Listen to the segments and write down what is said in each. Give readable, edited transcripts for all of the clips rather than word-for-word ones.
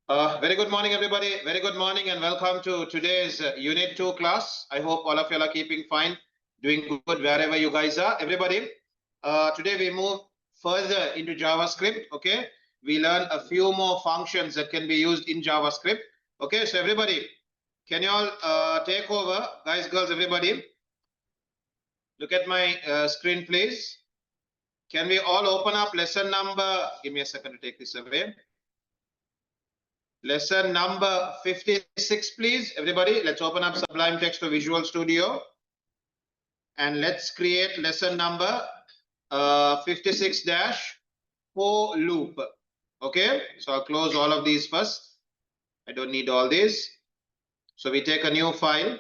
Very good morning, everybody. Very good morning and welcome to today's Unit 2 class. I hope all of you are keeping fine, doing good wherever you guys are. Everybody, today we move further into JavaScript, okay? We learn a few more functions that can be used in JavaScript. Okay, so everybody, can you all take over? Guys, girls, everybody, look at my screen, please. Can we all open up lesson number? Give me a second to take this away. Lesson number 56, please. Everybody, let's open up Sublime Text or Visual Studio. And let's create lesson number 56- for loop. Okay, so I'll close all of these first. I don't need all these. So we take a new file.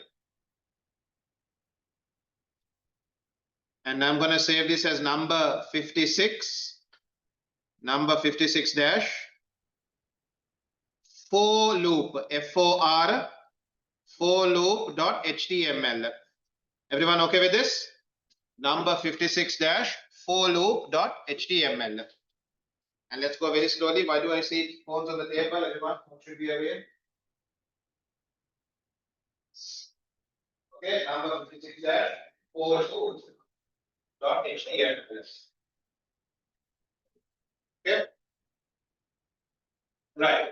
And I'm going to save this as number 56. Number 56- for loop. F-O-R. For loop.html. Everyone okay with this? Number 56- for loop.html. And let's go very slowly. Why do I see phones on the table? Everyone should be aware. Okay, number 56- for loop.html. Okay. Right.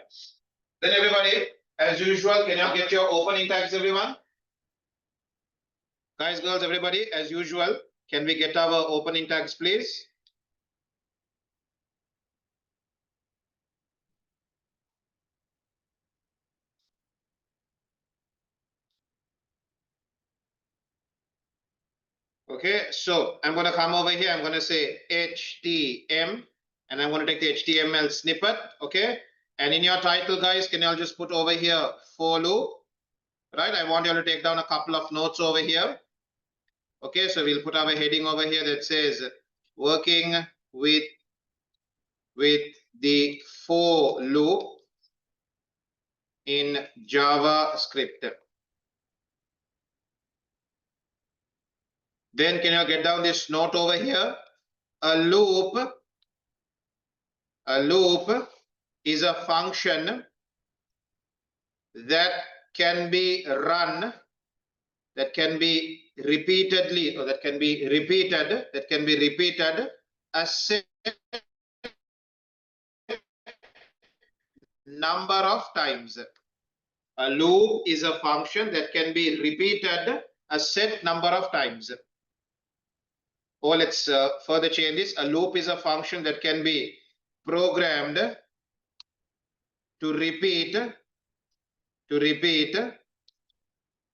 Then everybody, as usual, can you get your opening tags, everyone? Guys, girls, everybody, as usual, can we get our opening tags, please? Okay, so I'm going to come over here. I'm going to say HTML, and I'm going to take the HTML snippet. Okay, and in your title, guys, can you all just put over here for loop? Right, I want you all to take down a couple of notes over here. Okay, so we'll put our heading over here that says working with the for loop in JavaScript. Then can you get down this note over here? A loop is a function that can be run, that can be repeatedly, or that can be repeated a set number of times. A loop is a function that can be repeated a set number of times. Or let's further change this. A loop is a function that can be programmed to repeat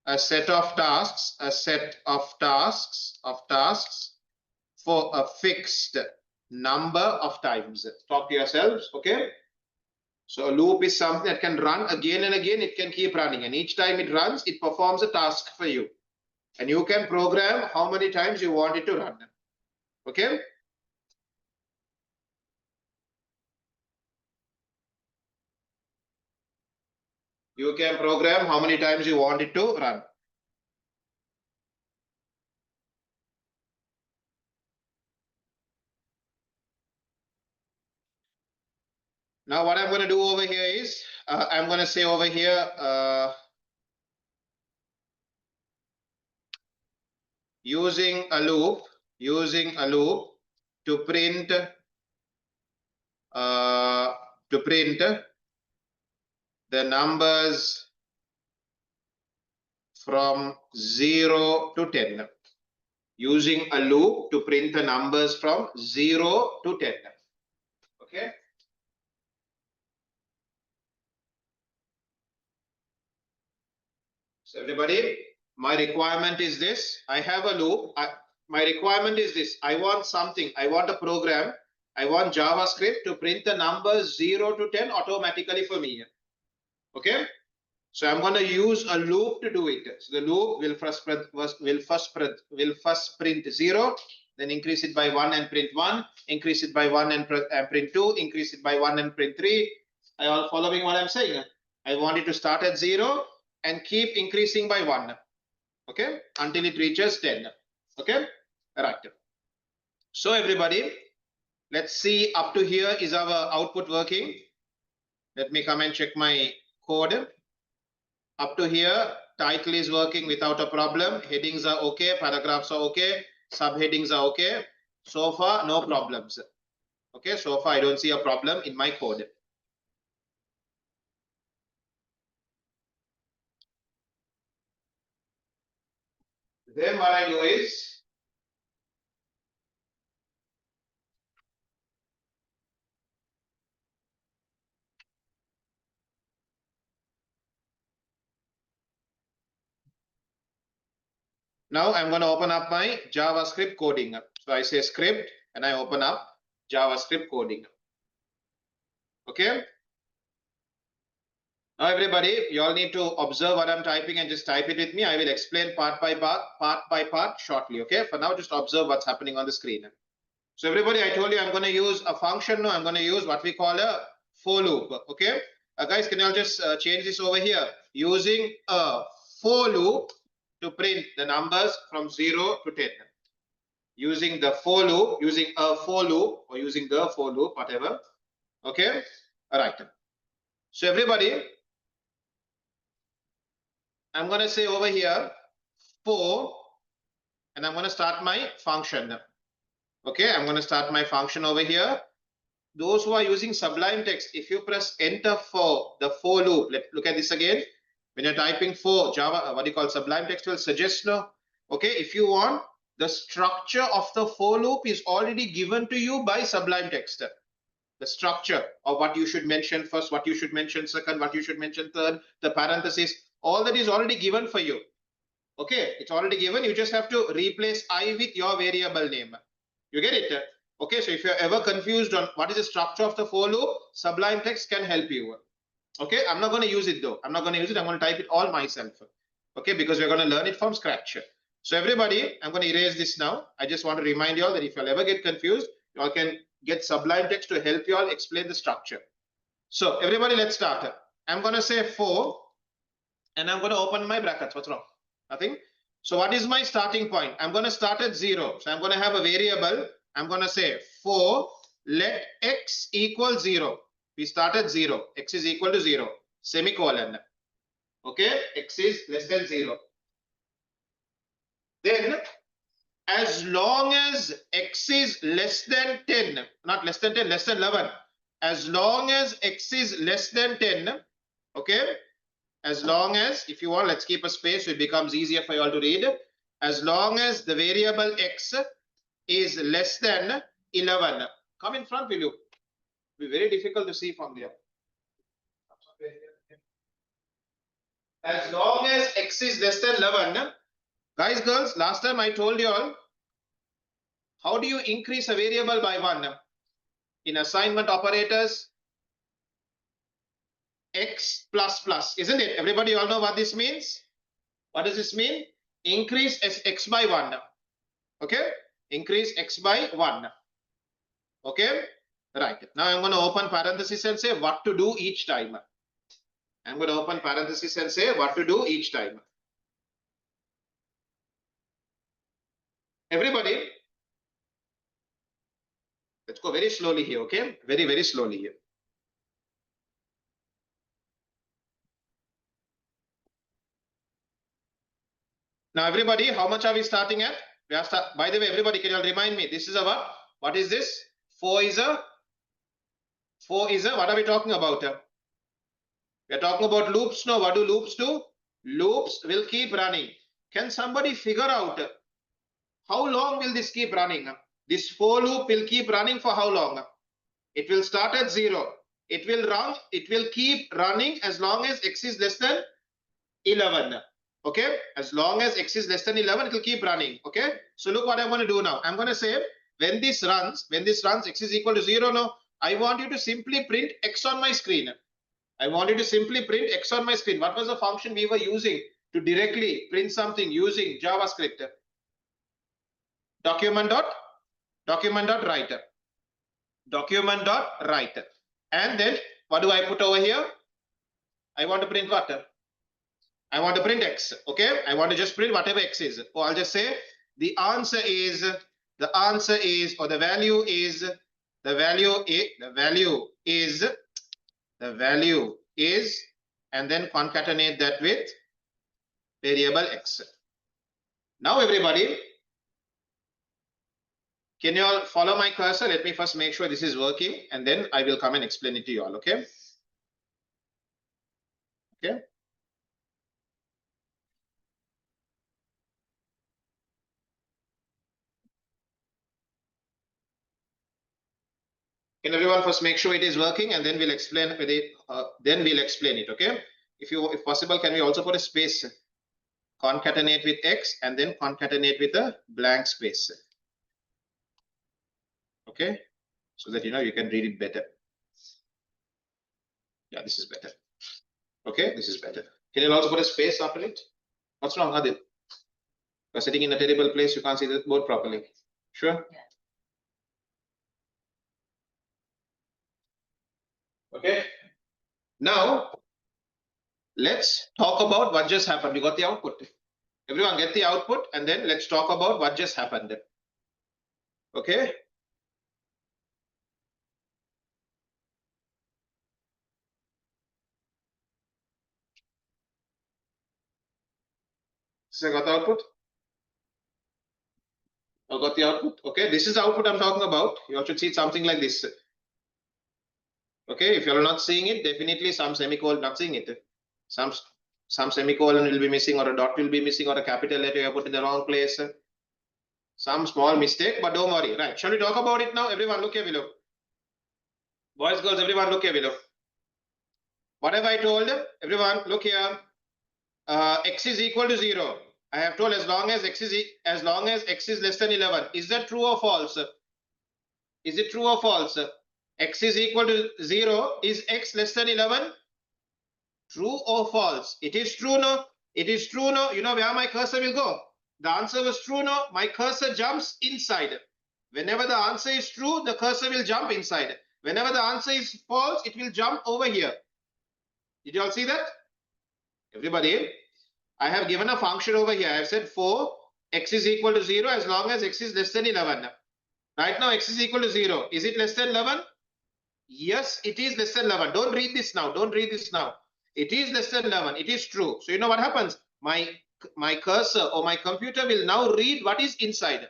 a set of tasks for a fixed number of times. Talk to yourselves, okay? So a loop is something that can run again and again. It can keep running, and each time it runs, it performs a task for you, and you can program how many times you want it to run. Okay. You can program how many times you want it to run. Now what I'm going to do over here is I'm going to say over here using a loop to print the numbers from 0 to 10. Using a loop to print the numbers from 0 to 10. Okay. So everybody, my requirement is this. I have a loop. My requirement is this. I want something. I want a program. I want JavaScript to print the numbers 0 to 10 automatically for me. Okay. So I'm going to use a loop to do it. So the loop will first print 0, then increase it by 1 and print 1, increase it by 1 and print 2, increase it by 1 and print 3. Are you all following what I'm saying? I want it to start at 0 and keep increasing by 1. Okay, until it reaches 10. Okay, right. So everybody, let's see, up to here is our output working. Let me come and check my code. Up to here, title is working without a problem. Headings are okay. Paragraphs are okay. Subheadings are okay. So far, no problems. Okay, so far I don't see a problem in my code. Then what I do is, now I'm going to open up my JavaScript coding. So I say script and I open up JavaScript coding. Okay. Now everybody, you all need to observe what I'm typing and just type it with me. I will explain part by part shortly. Okay. For now, just observe what's happening on the screen. So everybody, I told you I'm going to use a function. No, I'm going to use what we call a for loop. Okay. Guys, can you all just change this over here? Using a for loop to print the numbers from 0 to 10. Using the for loop, using a for loop or using the for loop, whatever. Okay. All right. So everybody, I'm going to say over here for, and I'm going to start my function. Okay, I'm going to start my function over here. Those who are using Sublime Text, if you press enter for the for loop, let's look at this again. When you're typing for Java, what do you call Sublime Text will suggest no. Okay, if you want, the structure of the for loop is already given to you by Sublime Text. The structure of what you should mention first, what you should mention second, what you should mention third, the parentheses, all that is already given for you. Okay, it's already given. You just have to replace I with your variable name. You get it? Okay, so if you're ever confused on what is the structure of the for loop, Sublime Text can help you. Okay, I'm not going to use it though. I'm not going to use it. I'm going to type it all myself. Okay, because we're going to learn it from scratch. So everybody, I'm going to erase this now. I just want to remind you all that if you'll ever get confused, you all can get Sublime Text to help you all explain the structure. So everybody, let's start. I'm going to say for, and I'm going to open my brackets. What's wrong? Nothing. So what is my starting point? I'm going to start at 0. So I'm going to have a variable. I'm going to say for let x equal 0. We start at 0. X is equal to 0. Semicolon. Okay. X is less than 0. Then as long as x is less than 10, not less than 10, less than 11. As long as x is less than 10, okay. As long as, if you want, let's keep a space so it becomes easier for you all to read. As long as the variable x is less than 11. Come in front, will you? It'll be very difficult to see from there. As long as x is less than 11. Guys, girls, last time I told you all, how do you increase a variable by 1? In assignment operators, x plus plus, isn't it? Everybody all know what this means? What does this mean? Increase x by 1. Okay? Increase x by 1. Okay? Right. Now I'm going to open parenthesis and say what to do each time. I'm going to open parenthesis and say what to do each time. Everybody, let's go very slowly here, okay? Very, very slowly here. Now, everybody, how much are we starting at? We are by the way, everybody, can you all remind me? This is a what? What is this? For is a, what are we talking about? We are talking about loops. No, what do loops do? Loops will keep running. Can somebody figure out how long will this keep running? This for loop will keep running for how long? It will start at 0. It will run. It will keep running as long as x is less than 11. Okay, as long as x is less than 11, it will keep running. Okay, so look what I'm going to do now. I'm going to say when this runs, x is equal to 0. No, I want you to simply print x on my screen. I want you to simply print x on my screen. What was the function we were using to directly print something using JavaScript? Document.write. Document.write. And then what do I put over here? I want to print what? I want to print x. Okay, I want to just print whatever x is. Or I'll just say the answer is, or the value is the value is, and then concatenate that with variable x. Now everybody, can you all follow my cursor? Let me first make sure this is working, and then I will come and explain it to you all, okay? Okay. Can everyone first make sure it is working, and then we'll explain it, okay? If possible, can we also put a space? Concatenate with x and then concatenate with a blank space. Okay, so that you can read it better. Yeah, this is better. Okay, this is better. Can you also put a space after it? What's wrong, Adil? You're sitting in a terrible place, you can't see the board properly. Sure? Yeah. Okay. Now, let's talk about what just happened. We got the output. Everyone get the output, and then let's talk about what just happened. Okay. So I got the output. I got the output. Okay, this is the output I'm talking about. You all should see something like this. Okay, if you're not seeing it, definitely some semicolon, not seeing it. Some semicolon will be missing, or a dot will be missing, or a capital letter you have put in the wrong place. Some small mistake, but don't worry. Right, shall we talk about it now? Everyone look here below. Boys, girls, everyone look here below. What have I told? Everyone look here. X is equal to 0. I have told as long as x is less than 11. Is that true or false? Is it true or false? X is equal to 0. Is x less than 11? True or false? It is true, no? It is true, no? You know where my cursor will go? The answer was true, no? My cursor jumps inside. Whenever the answer is true, the cursor will jump inside. Whenever the answer is false, it will jump over here. Did you all see that? Everybody, I have given a function over here. I have said for x is equal to 0 as long as x is less than 11. Right now, x is equal to 0. Is it less than 11? Yes, it is less than 11. Don't read this now. Don't read this now. It is less than 11. It is true. So you know what happens? My cursor or my computer will now read what is inside.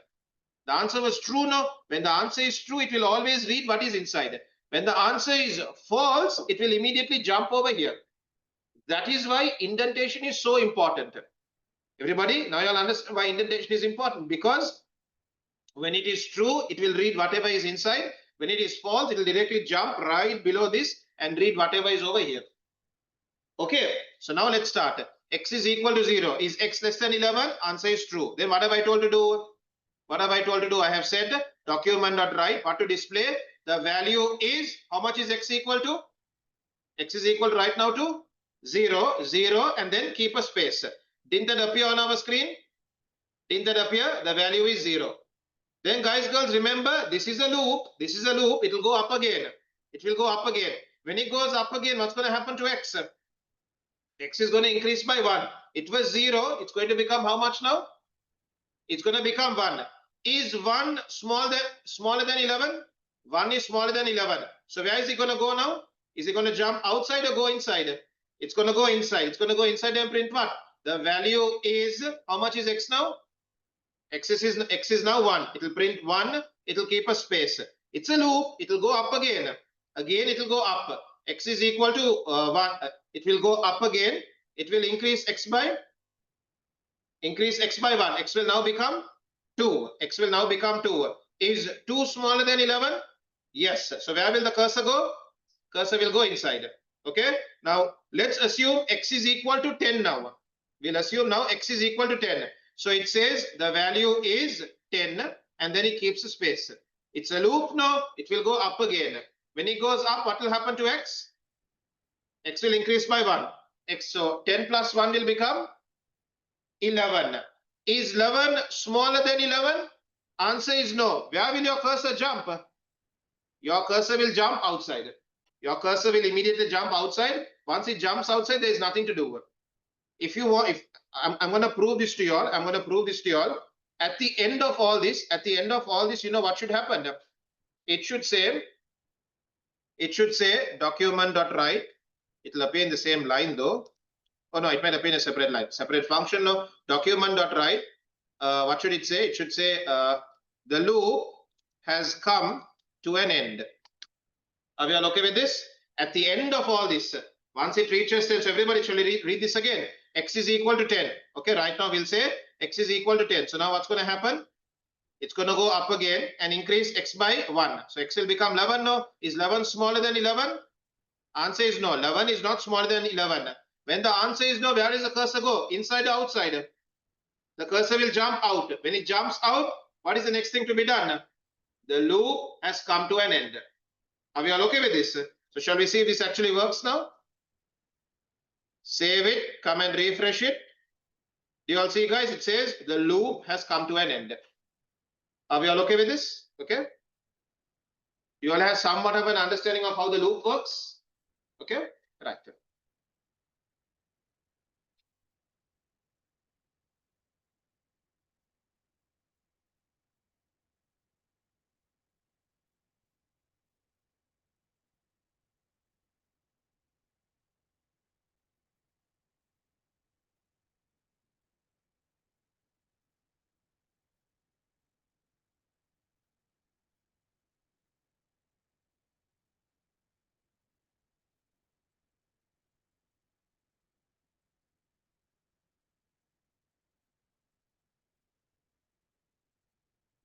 The answer was true, no? When the answer is true, it will always read what is inside. When the answer is false, it will immediately jump over here. That is why indentation is so important. Everybody, now you'll understand why indentation is important. Because when it is true, it will read whatever is inside. When it is false, it will directly jump right below this and read whatever is over here. Okay, so now let's start. X is equal to 0. Is x less than 11? Answer is true. Then what have I told to do? What have I told to do? I have said document.write, what to display. The value is, how much is x equal to? X is equal right now to 0, 0, and then keep a space. Didn't that appear on our screen? Didn't that appear? The value is 0. Then guys, girls, remember, this is a loop. This is a loop. It will go up again. It will go up again. When it goes up again, what's going to happen to x? X is going to increase by 1. It was 0. It's going to become how much now? It's going to become 1. Is 1 smaller than 11? 1 is smaller than 11. So where is it going to go now? Is it going to jump outside or go inside? It's going to go inside. It's going to go inside and print what? The value is, how much is x now? X is now 1. It will print 1. It will keep a space. It's a loop. It will go up again. Again, it will go up. X is equal to 1. It will go up again. It will increase x by 1. X will now become 2. X will now become 2. Is 2 smaller than 11? Yes. So where will the cursor go? Cursor will go inside. Okay. Now let's assume x is equal to 10 now. We'll assume now x is equal to 10. So it says the value is 10 and then it keeps a space. It's a loop now. It will go up again. When it goes up, what will happen to x? X will increase by 1. So 10 plus 1 will become 11. Is 11 smaller than 11? Answer is no. Where will your cursor jump? Your cursor will jump outside. Your cursor will immediately jump outside. Once it jumps outside, there is nothing to do. If you want, I'm going to prove this to you all. I'm going to prove this to you all. At the end of all this, you know what should happen? It should say it should say document.write. It will appear in the same line though. Oh no, it might appear in a separate line, separate function. No, document.write. What should it say? It should say the loop has come to an end. Are we all okay with this? At the end of all this, once it reaches 10, so everybody shall read this again. X is equal to 10. Okay, right now we'll say X is equal to 10. So now what's going to happen? It's going to go up again and increase X by 1. So X will become 11 now. Is 11 smaller than 11? Answer is no. 11 is not smaller than 11. When the answer is no, where does the cursor go? Inside or outside? The cursor will jump out. When it jumps out, what is the next thing to be done? The loop has come to an end. Are we all okay with this? So shall we see if this actually works now? Save it, come and refresh it. Do you all see, guys? It says the loop has come to an end. Are we all okay with this? Okay. You all have somewhat of an understanding of how the loop works? Okay, right.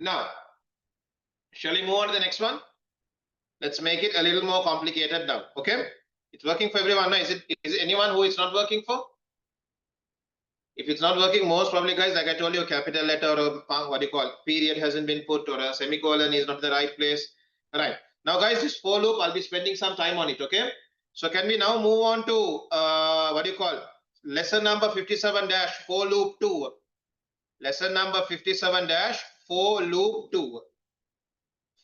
Now, shall we move on to the next one? Let's make it a little more complicated now. Okay, it's working for everyone now. Is it anyone who it's not working for? If it's not working, most probably, guys, like I told you, a capital letter or what do you call period hasn't been put, or a semicolon is not in the right place. All right. Now, guys, this for loop, I'll be spending some time on it. Okay. So can we now move on to what do you call lesson number 57 dash for loop 2? Lesson number 57 dash for loop 2.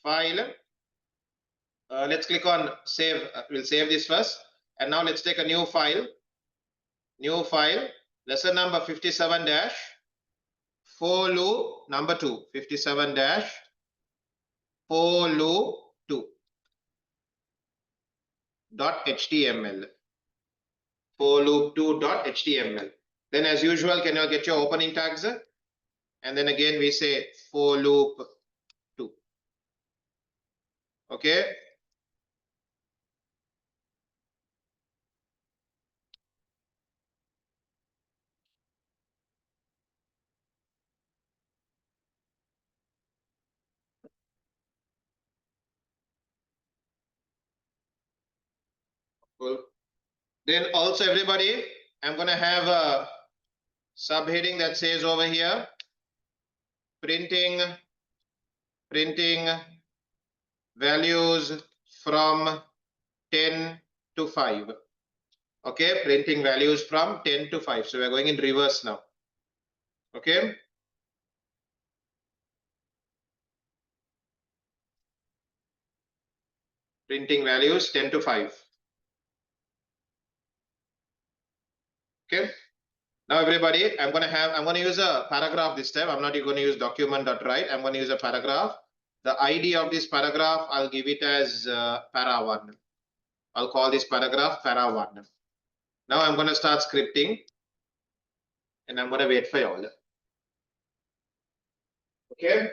File. Let's click on save. We'll save this first. And now let's take a new file. New file. Lesson number 57 dash for loop number 2. 57 dash for loop 2 .html. For loop 2 .html. Then as usual, can you get your opening tags? And then again we say for loop 2. Okay. Cool. Then also everybody, I'm going to have a subheading that says over here, printing values from 10 to 5. Okay, printing values from 10 to 5. So we're going in reverse now. Okay. Printing values 10 to 5. Okay. Now everybody, I'm going to use a paragraph this time. I'm not going to use document.write. I'm going to use a paragraph. The ID of this paragraph, I'll give it as para 1. I'll call this paragraph para 1. Now I'm going to start scripting and I'm going to wait for you all. Okay.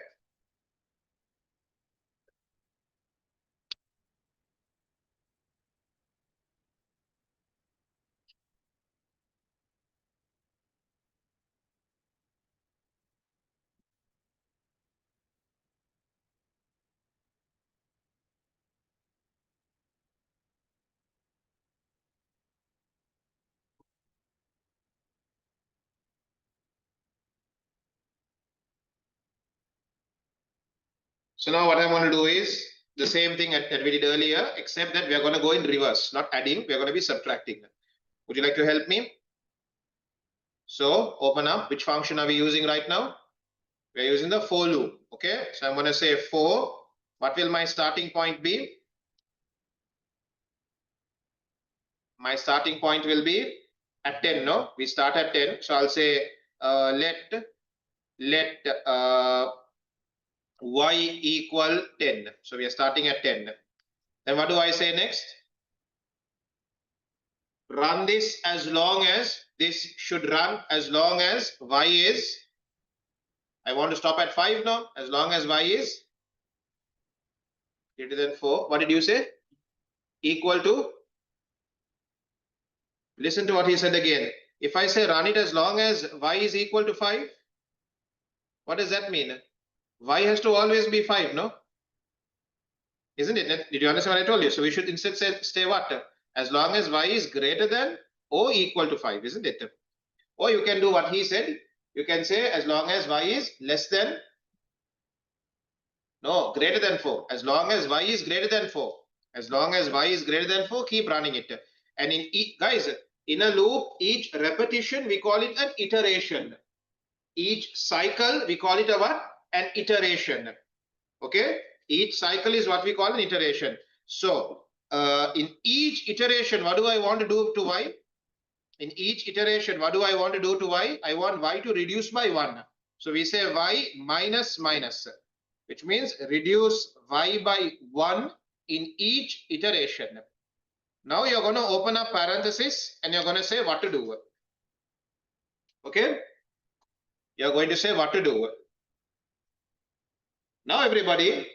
So now what I'm going to do is the same thing that we did earlier, except that we are going to go in reverse, not adding, we're going to be subtracting. Would you like to help me? So open up, which function are we using right now? We're using the for loop. Okay, so I'm going to say for, what will my starting point be? My starting point will be at 10, no? We start at 10. So I'll say let y equal 10. So we are starting at 10. Then what do I say next? Run this as long as this should run as long as y is, I want to stop at 5 now, as long as y is greater than 4. What did you say? Equal to, listen to what he said again. If I say run it as long as y is equal to 5, what does that mean? Y has to always be 5, no? Isn't it? Did you understand what I told you? So we should instead say what? As long as y is greater than or equal to 5, isn't it? Or you can do what he said. You can say as long as y is less than, no, greater than 4. As long as y is greater than 4. As long as y is greater than 4, keep running it. And in guys, in a loop, each repetition, we call it an iteration. Each cycle, we call it a what? An iteration. Okay? Each cycle is what we call an iteration. So, in each iteration, what do I want to do to y? In each iteration, what do I want to do to y? I want y to reduce by 1. So we say y minus minus, which means reduce y by 1 in each iteration. Now you're going to open up parenthesis and you're going to say what to do. Okay? You're going to say what to do. Now everybody,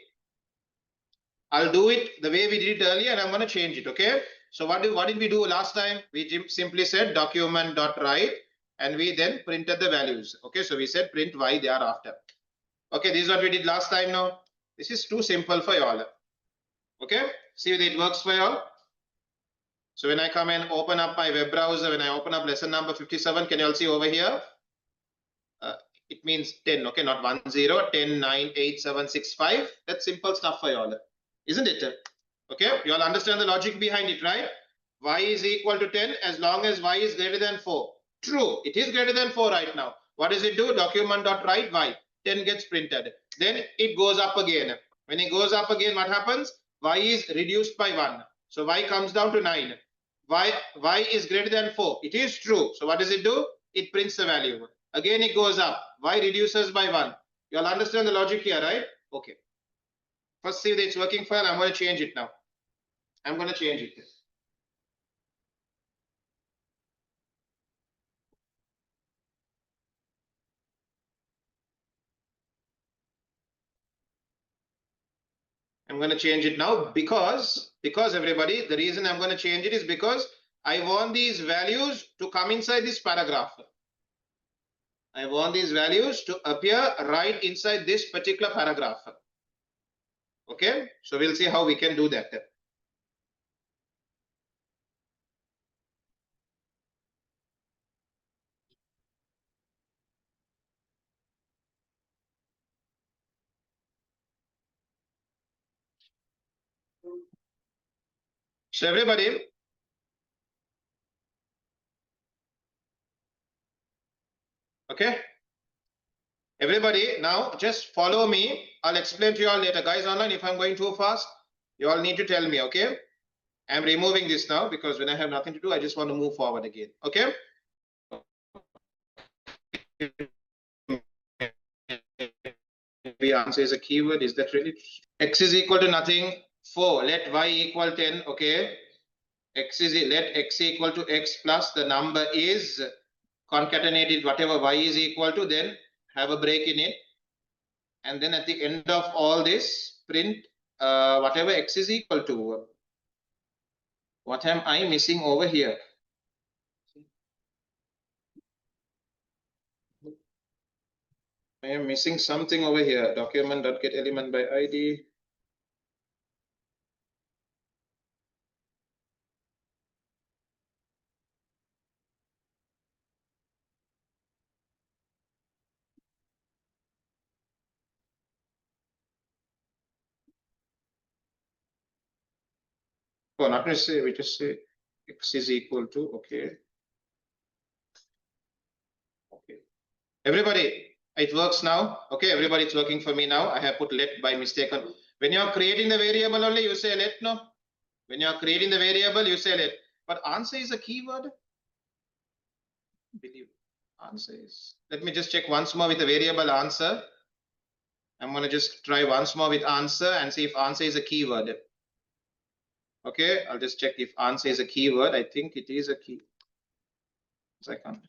I'll do it the way we did it earlier and I'm going to change it. Okay? So what did we do last time? We simply said document.write and we then printed the values. Okay? So we said print y thereafter. Okay? This is what we did last time now. This is too simple for y'all. Okay? See if it works for y'all. So when I come and open up my web browser, when I open up lesson number 57, can you all see over here? It means 10, okay, not 10, 10, 9, 8, 7, 6, 5. That's simple stuff for y'all, isn't it? Okay, you all understand the logic behind it, right? Y is equal to 10 as long as y is greater than 4. True, it is greater than 4 right now. What does it do? Document.write y. 10 gets printed. Then it goes up again. When it goes up again, what happens? Y is reduced by 1. So y comes down to 9. Y is greater than 4. It is true. So what does it do? It prints the value. Again, it goes up. Y reduces by 1. You all understand the logic here, right? Okay. First, see if it's working fine. I'm going to change it now. I'm going to change it. I'm going to change it now because everybody, the reason I'm going to change it is because I want these values to come inside this paragraph. I want these values to appear right inside this particular paragraph. Okay, so we'll see how we can do that. So everybody, okay, everybody now just follow me. I'll explain to you all later. Guys online, if I'm going too fast, you all need to tell me, okay? I'm removing this now because when I have nothing to do, I just want to move forward again, okay? The answer is a keyword. Is that really? X is equal to nothing. 4. Let y equal 10, okay? Let x equal to x plus the number is concatenated whatever y is equal to, then have a break in it. And then at the end of all this, print whatever x is equal to. What am I missing over here? I am missing something over here. Document.get element by ID. Oh, not necessarily. We just say x is equal to, okay. Okay. Everybody, it works now. Okay, everybody, it's working for me now. I have put let by mistake. When you're creating the variable only, you say let, no? When you're creating the variable, you say let. But answer is a keyword. Believe answer is. Let me just check once more with the variable answer. I'm going to just try once more with answer and see if answer is a keyword. Okay, I'll just check if answer is a keyword. I think it is a key. Second.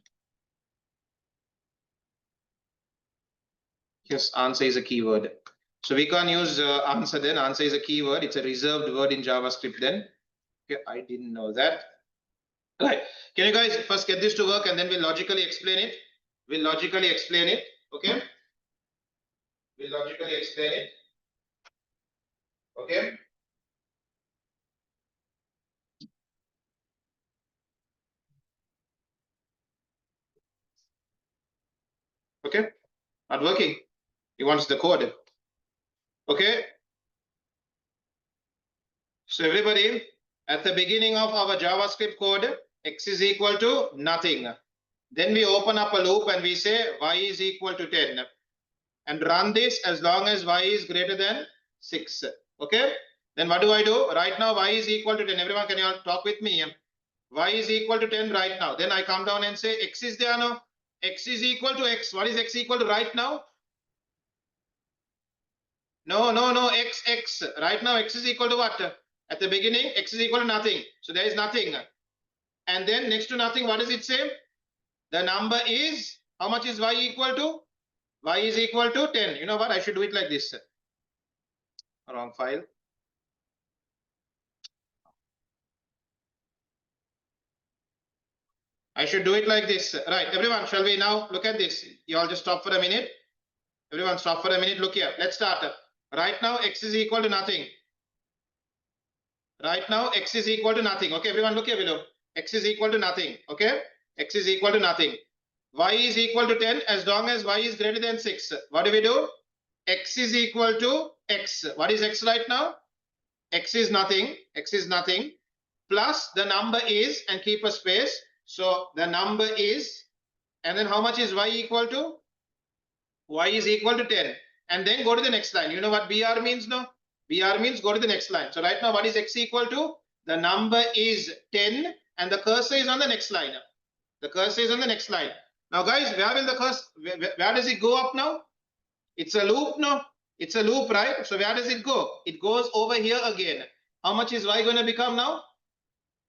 Yes, answer is a keyword. So we can't use answer then. Answer is a keyword. It's a reserved word in JavaScript then. Okay, I didn't know that. Right. Can you guys first get this to work and then we'll logically explain it? We'll logically explain it. Okay. We'll logically explain it. Okay. Okay. Not working. He wants the code. Okay. So everybody, at the beginning of our JavaScript code, x is equal to nothing. Then we open up a loop and we say y is equal to 10 and run this as long as y is greater than 6. Okay. Then what do I do? Right now y is equal to 10. Everyone, can you all talk with me? Y is equal to 10 right now. Then I come down and say x is there now. X is equal to x. What is x equal to right now? No, x. Right now x is equal to what? At the beginning, x is equal to nothing. So there is nothing. And then next to nothing, what does it say? The number is, how much is y equal to? Y is equal to 10. You know what? I should do it like this. Wrong file. I should do it like this. Right, everyone, shall we now look at this? You all just stop for a minute. Everyone stop for a minute. Look here. Let's start. Right now, x is equal to nothing. Right now, x is equal to nothing. Okay, everyone look here below. X is equal to nothing. Okay, x is equal to nothing. Y is equal to 10 as long as y is greater than 6. What do we do? X is equal to x. What is x right now? X is nothing. X is nothing. Plus the number is, and keep a space. So the number is, and then how much is y equal to? Y is equal to 10. And then go to the next line. You know what BR means now? BR means go to the next line. So right now, what is x equal to? The number is 10 and the cursor is on the next line. The cursor is on the next line. Now guys, where will the cursor, where does it go up now? It's a loop now. It's a loop, right? So where does it go? It goes over here again. How much is y going to become now?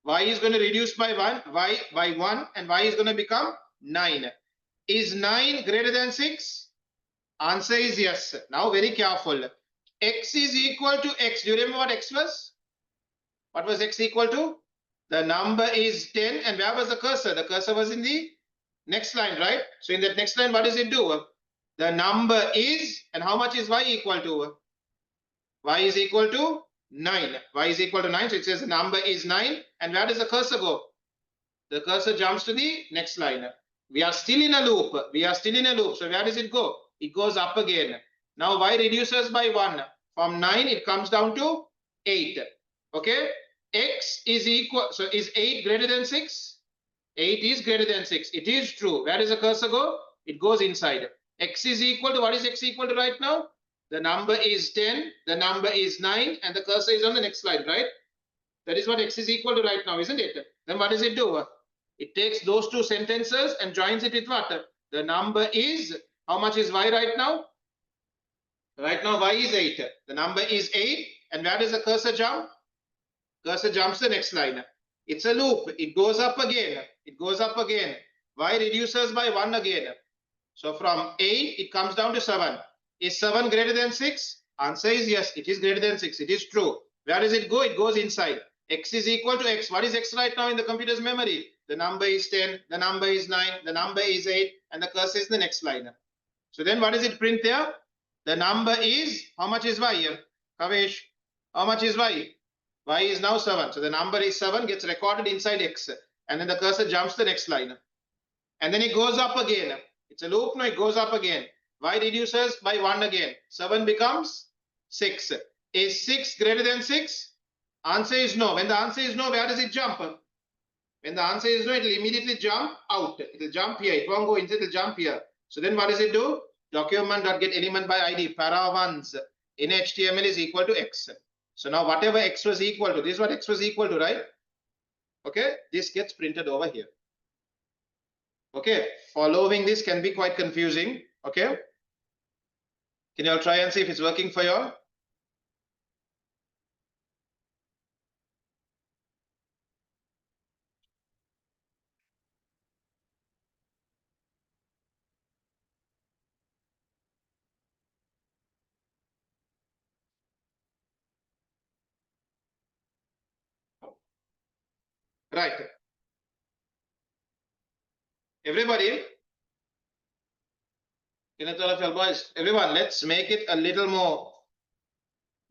Y is going to reduce by 1, y by 1, and y is going to become 9. Is 9 greater than 6? Answer is yes. Now very careful. X is equal to x. Do you remember what x was? What was x equal to? The number is 10. And where was the cursor? The cursor was in the next line, right? So in that next line, what does it do? The number is, and how much is y equal to? Y is equal to 9. Y is equal to 9. So it says the number is 9. And where does the cursor go? The cursor jumps to the next line. We are still in a loop. We are still in a loop. So where does it go? It goes up again. Now y reduces by 1. From 9, it comes down to 8. Okay? X is equal. So is 8 greater than 6? 8 is greater than 6. It is true. Where does the cursor go? It goes inside. X is equal to, what is x equal to right now? The number is 10. The number is 9. And the cursor is on the next slide, right? That is what x is equal to right now, isn't it? Then what does it do? It takes those two sentences and joins it with what? The number is, how much is y right now? Right now y is 8. The number is 8. And where does the cursor jump? Cursor jumps the next line. It's a loop. It goes up again. It goes up again. Y reduces by 1 again. So from 8, it comes down to 7. Is 7 greater than 6? Answer is yes. It is greater than 6. It is true. Where does it go? It goes inside. X is equal to x. What is x right now in the computer's memory? The number is 10. The number is 9. The number is 8. And the cursor is the next line. So then what does it print there? The number is, how much is y here? Kavesh, how much is y? Y is now 7. So the number is 7, gets recorded inside x. And then the cursor jumps the next line. And then it goes up again. It's a loop, no, it goes up again. Y reduces by 1 again. 7 becomes 6. Is 6 greater than 6? Answer is no. When the answer is no, where does it jump? When the answer is no, it will immediately jump out. It will jump here. It won't go inside, it will jump here. So then what does it do? Document.getElement by ID, para1s in HTML is equal to x. So now whatever x was equal to, this is what x was equal to, right? Okay, this gets printed over here. Okay, following this can be quite confusing. Okay, can you all try and see if it's working for you all? Right. Everybody, boys, everyone, let's make it a little more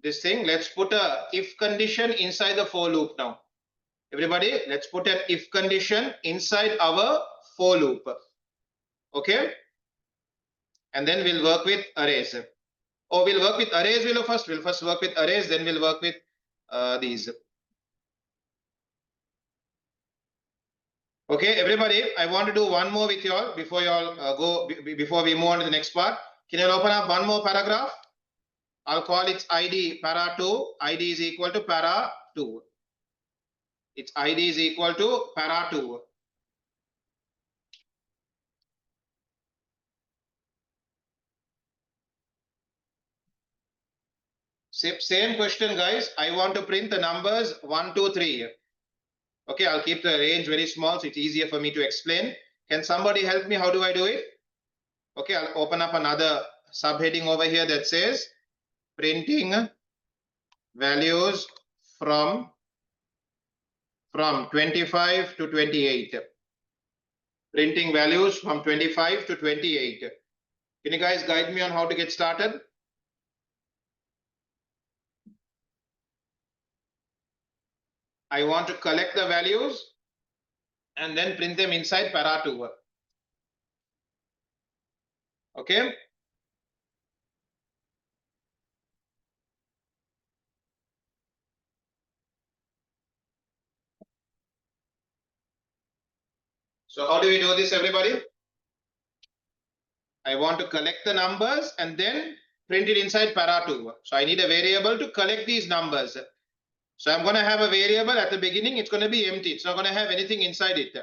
this thing. Let's put a if condition inside the for loop now. Everybody, let's put an if condition inside our for loop. Okay. And then we'll work with arrays. Or we'll work with arrays first. We'll first work with arrays, then we'll work with these. Okay, everybody, I want to do one more with you all before you all before we move on to the next part. Can you open up one more paragraph? I'll call its ID para 2. ID is equal to para 2. Its ID is equal to para 2. Same question, guys. I want to print the numbers 1, 2, 3. Okay, I'll keep the range very small so it's easier for me to explain. Can somebody help me? How do I do it? Okay, I'll open up another subheading over here that says printing values from 25 to 28. Printing values from 25 to 28. Can you guys guide me on how to get started? I want to collect the values and then print them inside para 2. Okay. So how do we do this, everybody? I want to collect the numbers and then print it inside para 2. So I need a variable to collect these numbers. So I'm going to have a variable at the beginning. It's going to be empty. It's not going to have anything inside it.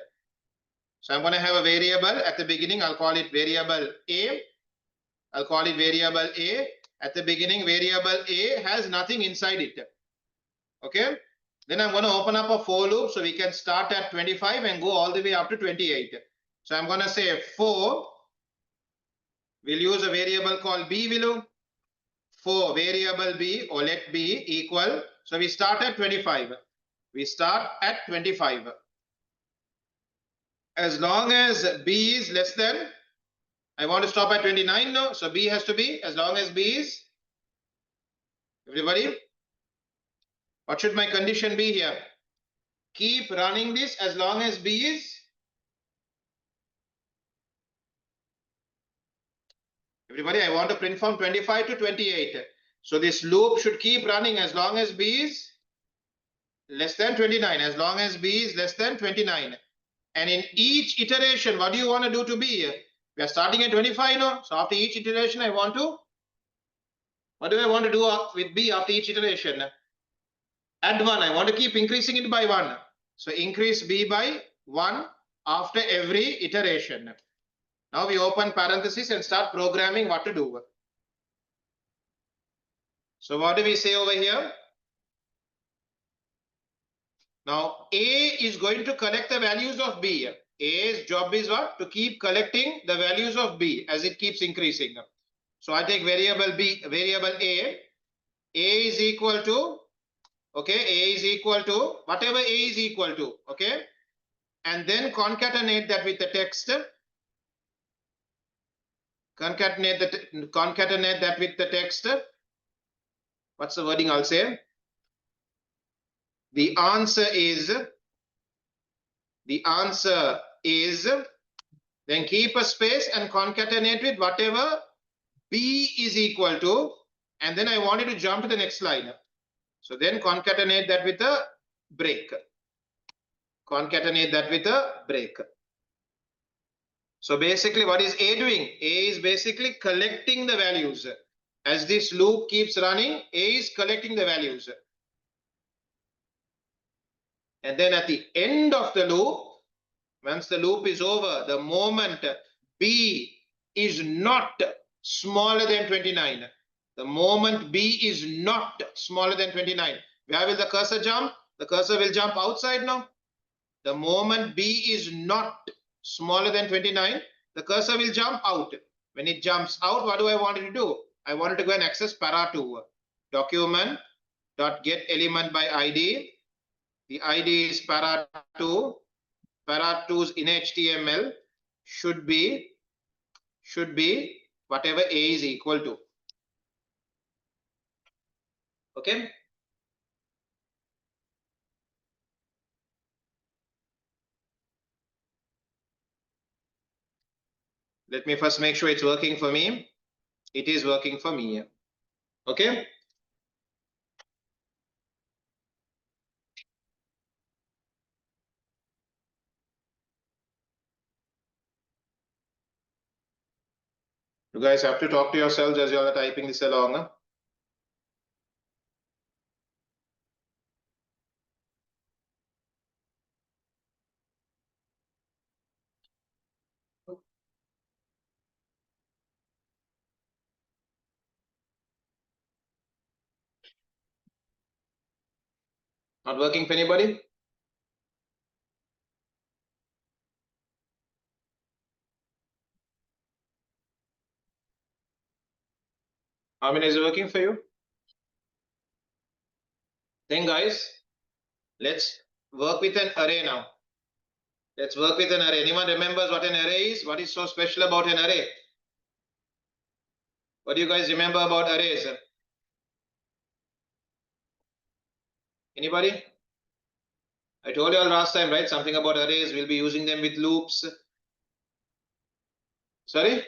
So I'm going to have a variable at the beginning. I'll call it variable A. I'll call it variable A. At the beginning, variable A has nothing inside it. Okay. Then I'm going to open up a for loop so we can start at 25 and go all the way up to 28. So I'm going to say for, we'll use a variable called B below. For variable B, or let B equal. So we start at 25. We start at 25. As long as B is less than, I want to stop at 29 now. So B has to be, as long as B is, everybody, what should my condition be here? Keep running this as long as B is, everybody, I want to print from 25 to 28. So this loop should keep running as long as B is less than 29. As long as B is less than 29. And in each iteration, what do you want to do to B? We are starting at 25 now. So after each iteration, I want to, what do I want to do with B after each iteration? Add 1. I want to keep increasing it by 1. So increase B by 1 after every iteration. Now we open parenthesis and start programming what to do. So what do we say over here? Now A is going to collect the values of B. A's job is what? To keep collecting the values of B as it keeps increasing. So I take variable B, variable A. A is equal to, okay, A is equal to whatever A is equal to, okay, and then concatenate that with the text. Concatenate that with the text. What's the wording I'll say? The answer is, then keep a space and concatenate with whatever B is equal to, and then I wanted to jump to the next line. So then concatenate that with a break. Concatenate that with a break. So basically what is A doing? A is basically collecting the values. As this loop keeps running, A is collecting the values. And then at the end of the loop, once the loop is over, the moment B is not smaller than 29, the moment B is not smaller than 29, where will the cursor jump? The cursor will jump outside now. The moment B is not smaller than 29, the cursor will jump out. When it jumps out, what do I want it to do? I want it to go and access para 2. Document.getElementById. The ID is para2. Para2's in HTML should be whatever A is equal to. Okay. Let me first make sure it's working for me. It is working for me. Okay. You guys have to talk to yourselves as you are typing this along. Huh? Not working for anybody? How many is working for you? Then guys, let's work with an array now. Let's work with an array. Anyone remembers what an array is? What is so special about an array? What do you guys remember about arrays? Anybody? I told you all last time, right? Something about arrays. We'll be using them with loops. Sorry?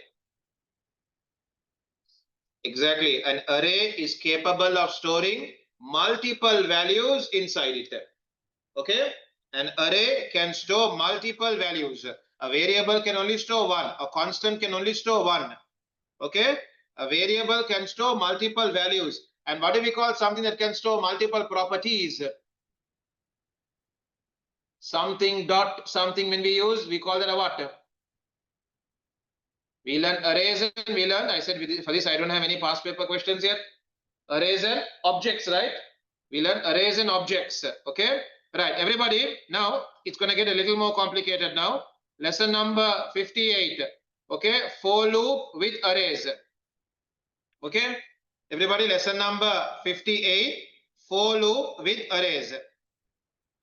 Exactly. An array is capable of storing multiple values inside it. Okay? An array can store multiple values. A variable can only store one. A constant can only store one. Okay? A variable can store multiple values. And what do we call something that can store multiple properties? Something dot something when we use, we call that a what? We learn arrays and we learn, I said for this I don't have any past paper questions yet. Arrays and objects, right? We learn arrays and objects. Okay? Right, everybody, now it's going to get a little more complicated now. Lesson number 58. Okay? For loop with arrays. Okay? Everybody, lesson number 58. For loop with arrays.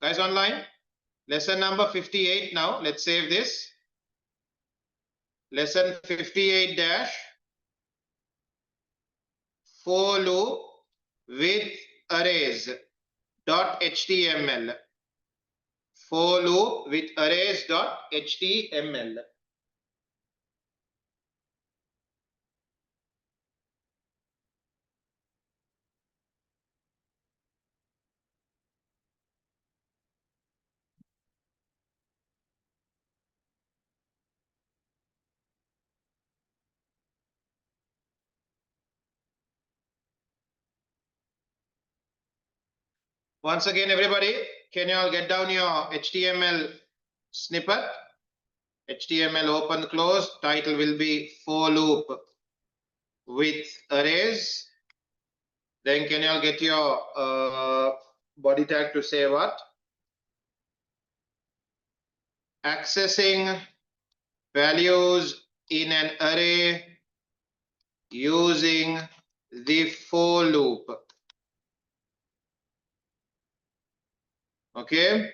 Guys online? Lesson number 58 now. Let's save this. Lesson 58 dash. For loop with arrays dot html. For loop with arrays dot html. Once again, everybody, can you all get down your HTML snippet? HTML open close. Title will be for loop with arrays. Then can you all get your body tag to say what? Accessing values in an array using the for loop. Okay.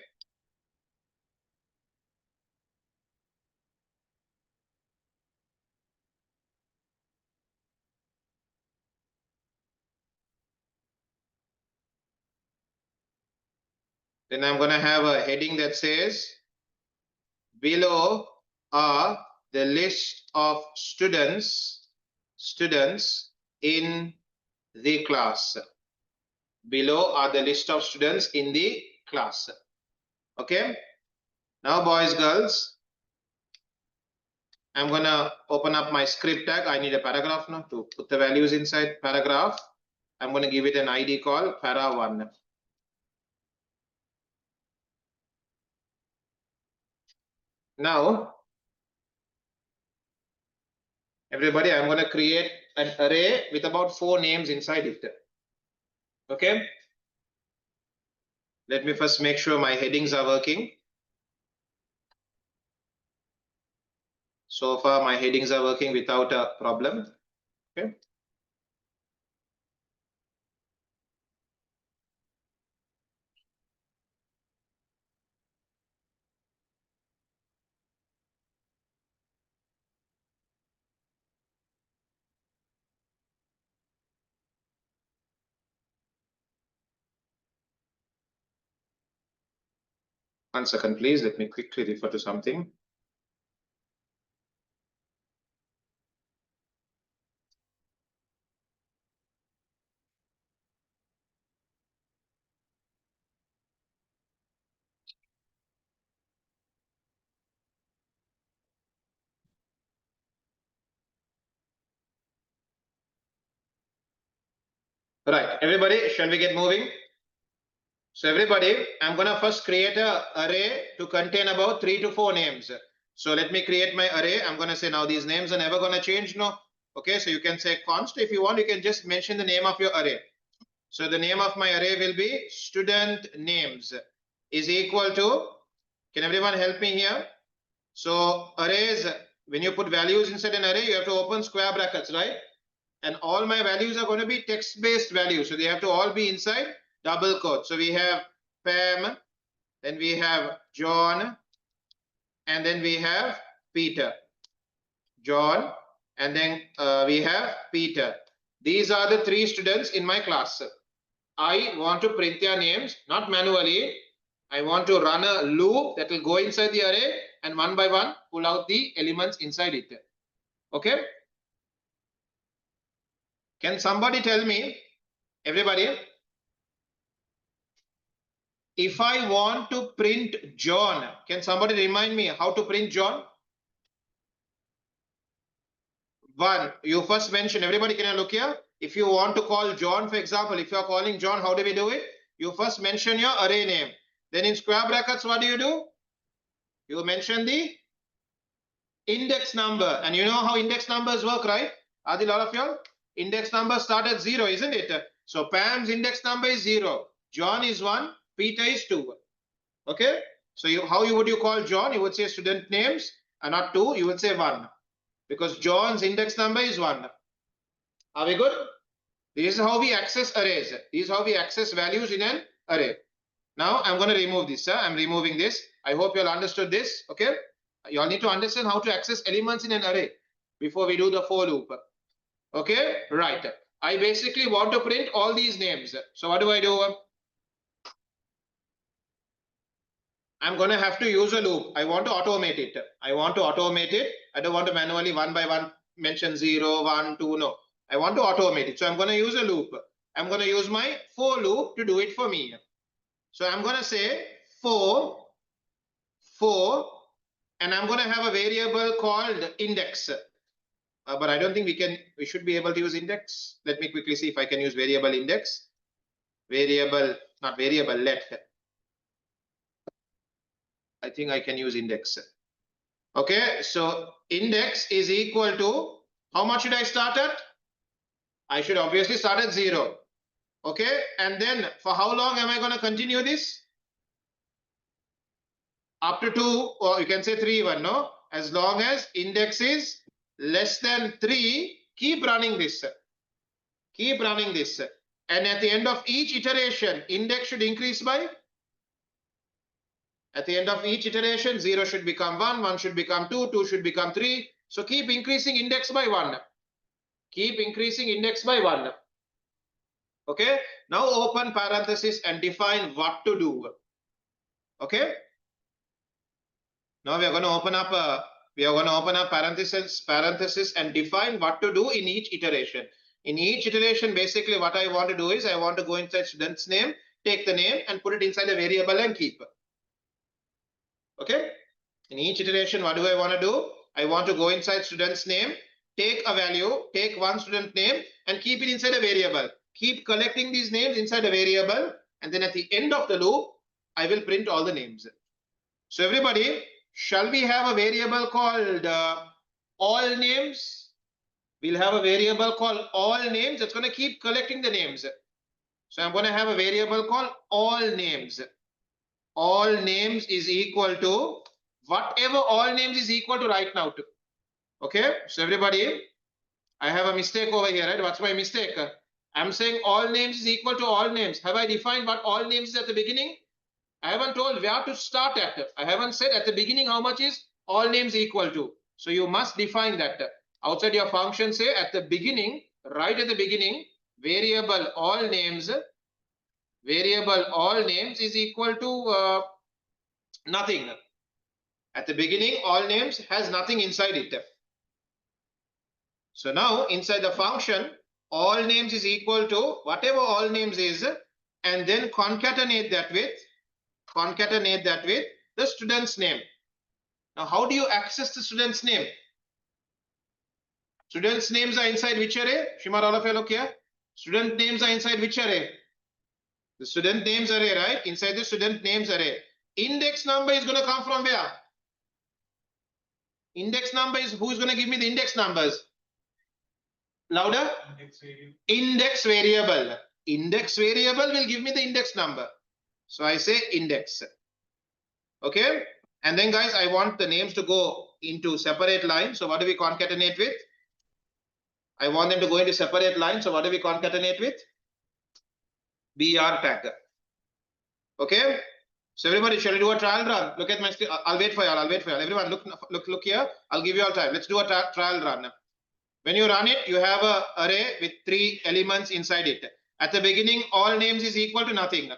Then I'm going to have a heading that says below are the list of students in the class. Below are the list of students in the class. Okay. Now boys, girls, I'm going to open up my script tag. I need a paragraph now to put the values inside paragraph. I'm going to give it an ID called para1. Now, everybody, I'm going to create an array with about 4 names inside it. Okay. Let me first make sure my headings are working. So far, my headings are working without a problem. Okay. 1 second, please. Let me quickly refer to something. Right, everybody, shall we get moving? So everybody, I'm going to first create an array to contain about 3 to 4 names. So let me create my array. I'm going to say now these names are never going to change. No. Okay, so you can say const. If you want, you can just mention the name of your array. So the name of my array will be student names is equal to, can everyone help me here? So arrays, when you put values inside an array, you have to open square brackets, right? And all my values are going to be text-based values. So they have to all be inside double quotes. So we have Pam, then we have John, and then we have Peter. John, and then we have Peter. These are the 3 students in my class. I want to print their names, not manually. I want to run a loop that will go inside the array and one by one pull out the elements inside it. Okay? Can somebody tell me, everybody, if I want to print John, can somebody remind me how to print John? 1, you first mention, everybody can I look here? If you want to call John, for example, if you are calling John, how do we do it? You first mention your array name. Then in square brackets, what do? You mention the index number. And you know how index numbers work, right? Adil, all of you? Index number start at 0, isn't it? So Pam's index number is 0. John is 1. Peter is 2. Okay? So how would you call John? You would say student names and not 2. You would say 1. Because John's index number is 1. Are we good? This is how we access arrays. This is how we access values in an array. Now I'm going to remove this. I'm removing this. I hope you all understood this. Okay? You all need to understand how to access elements in an array before we do the for loop. Okay? Right. I basically want to print all these names. So what do? I'm going to have to use a loop. I want to automate it. I don't want to manually one by one mention 0, 1, 2. No. I want to automate it. So I'm going to use a loop. I'm going to use my for loop to do it for me. So I'm going to say for, and I'm going to have a variable called index. But I don't think we should be able to use index. Let me quickly see if I can use variable index. Not variable, let. I think I can use index. Okay, so index is equal to, how much should I start at? I should obviously start at 0. Okay, and then for how long am I going to continue this? Up to 2, or you can say 3 even, no? As long as index is less than 3, keep running this. Keep running this. And at the end of each iteration, index should increase by? At the end of each iteration, 0 should become 1, 1 should become 2, 2 should become 3. So keep increasing index by 1. Keep increasing index by 1. Okay. Now open parenthesis and define what to do. Okay. Now we are going to open up parenthesis and define what to do in each iteration. In each iteration, basically what I want to do is I want to go inside student's name, take the name and put it inside a variable and keep. Okay. In each iteration, what do I want to do? I want to go inside student's name, take a value, take one student name and keep it inside a variable. Keep collecting these names inside a variable. And then at the end of the loop, I will print all the names. So everybody, shall we have a variable called all names? We'll have a variable called all names. That's going to keep collecting the names. So I'm going to have a variable called all names. All names is equal to whatever all names is equal to right now to. Okay. So everybody, I have a mistake over here, right? What's my mistake? I'm saying all names is equal to all names. Have I defined what all names is at the beginning? I haven't told where to start at. I haven't said at the beginning how much is all names equal to. So you must define that. Outside your function, say at the beginning, right at the beginning, variable all names is equal to Nothing. At the beginning, all names has nothing inside it. So now inside the function, all names is equal to whatever all names is, and then concatenate that with the student's name. Now, how do you access the student's name? Students' names are inside which array? Shimar, all of you look here. Student names are inside which array? The student names array, right? Inside the student names array. Index number is going to come from where? Index number is, who's going to give me the index numbers? Louder? Index variable. Index variable will give me the index number. So I say index. Okay. And then guys, I want the names to go into separate lines. So what do we concatenate with? I want them to go into separate lines. So what do we concatenate with? BR tag. Okay. So everybody, shall we do a trial run? Look at my screen. I'll wait for y'all. Everyone, look here. I'll give you all time. Let's do a trial run. When you run it, you have an array with 3 elements inside it. At the beginning, all names is equal to nothing.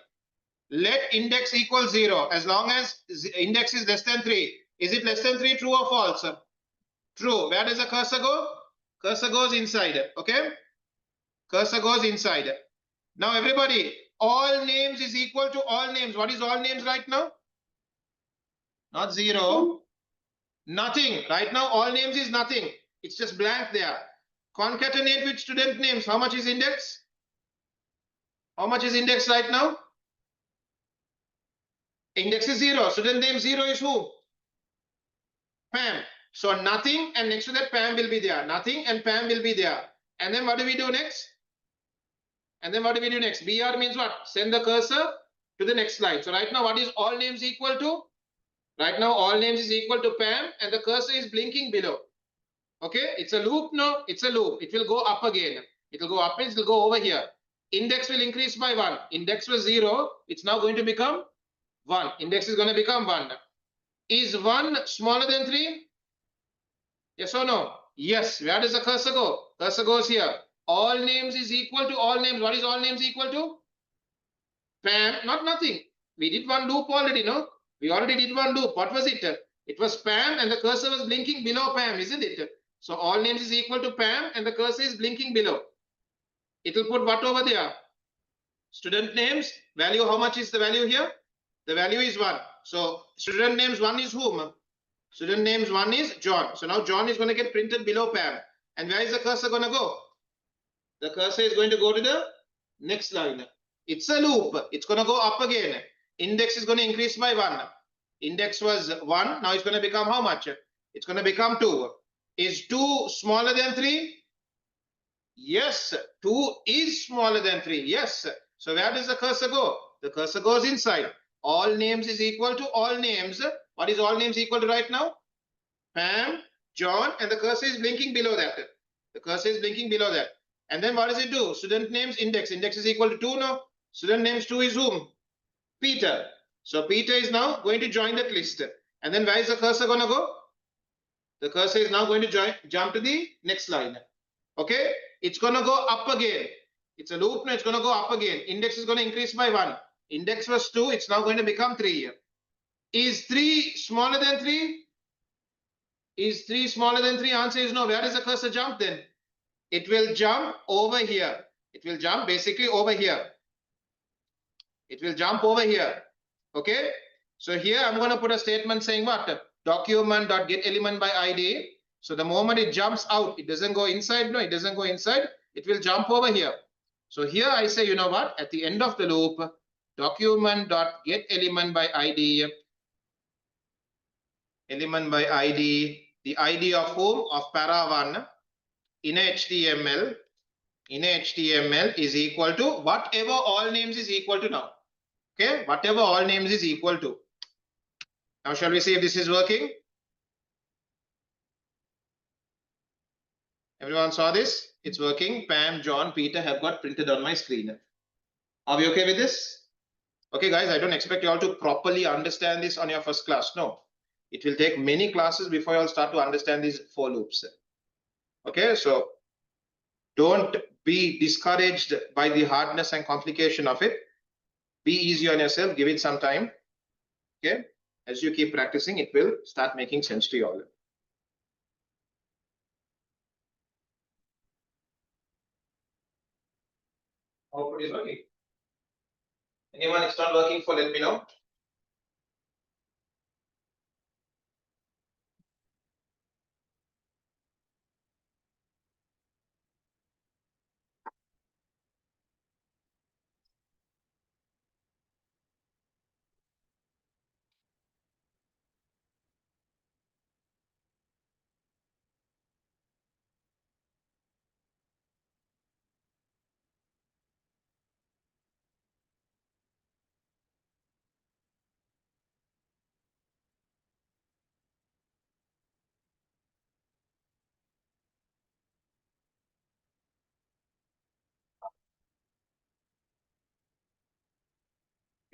Let index equal 0. As long as index is less than 3. Is it less than 3? True or false? True. Where does the cursor go? Cursor goes inside. Okay. Cursor goes inside. Now everybody, all names is equal to all names. What is all names right now? Not 0. Nothing. Right now, all names is nothing. It's just blank there. Concatenate with student names. How much is index? How much is index right now? Index is 0. Student name 0 is who? Pam. So nothing, and next to that Pam will be there. Nothing and Pam will be there. And then what do we do next? BR means what? Send the cursor to the next line. So right now, what is all names equal to? Right now, all names is equal to Pam, and the cursor is blinking below. Okay, it's a loop. No, it's a loop. It will go up again. It will go up and it will go over here. Index will increase by 1. Index was 0. It's now going to become 1. Index is going to become 1. Is 1 smaller than 3? Yes or no? Yes. Where does the cursor go? Cursor goes here. All names is equal to all names. What is all names equal to? Pam, not nothing. We did one loop already, no? We already did one loop. What was it? It was Pam and the cursor was blinking below Pam, isn't it? So all names is equal to Pam and the cursor is blinking below. It will put what over there? Student names. Value, how much is the value here? The value is 1. So student names 1 is whom? Student names 1 is John. So now John is going to get printed below Pam. And where is the cursor going to go? The cursor is going to go to the next line. It's a loop. It's going to go up again. Index is going to increase by 1. Index was 1. Now it's going to become how much? It's going to become 2. Is 2 smaller than 3? Yes. 2 is smaller than 3. Yes. So where does the cursor go? The cursor goes inside. All names is equal to all names. What is all names equal to right now? Pam, John, and the cursor is blinking below that. The cursor is blinking below that. And then what does it do? Student names index. Index is equal to 2 now. Student names 2 is whom? Peter. So Peter is now going to join that list. And then where is the cursor going to go? The cursor is now going to jump to the next line. Okay. It's going to go up again. It's a loop. Now it's going to go up again. Index is going to increase by 1. Index was 2. It's now going to become 3. Is 3 smaller than 3? Is 3 smaller than 3? Answer is no. Where does the cursor jump then? It will jump over here. It will jump basically over here. It will jump over here. Okay. So here I'm going to put a statement saying what? Document.getElementById. So the moment it jumps out, it doesn't go inside. No, it doesn't go inside. It will jump over here. So here I say, you know what? At the end of the loop, document.getElementById. Element by ID. The ID of whom? Of para1 in HTML. In HTML is equal to whatever all names is equal to now. Okay, whatever all names is equal to. Now shall we see if this is working? Everyone saw this? It's working. Pam, John, Peter have got printed on my screen. Are we okay with this? Okay guys, I don't expect you all to properly understand this on your first class. No, it will take many classes before you all start to understand these for loops. Okay, so don't be discouraged by the hardness and complication of it. Be easy on yourself, give it some time. Okay, As you keep practicing, it will start making sense to you all. Output is working. Anyone it's not working for, let me know.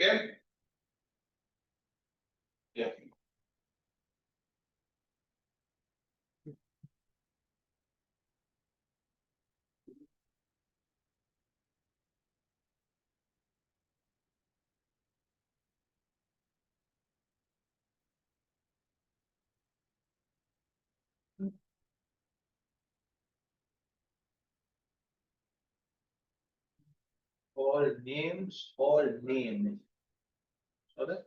Okay. Yeah. All names. So that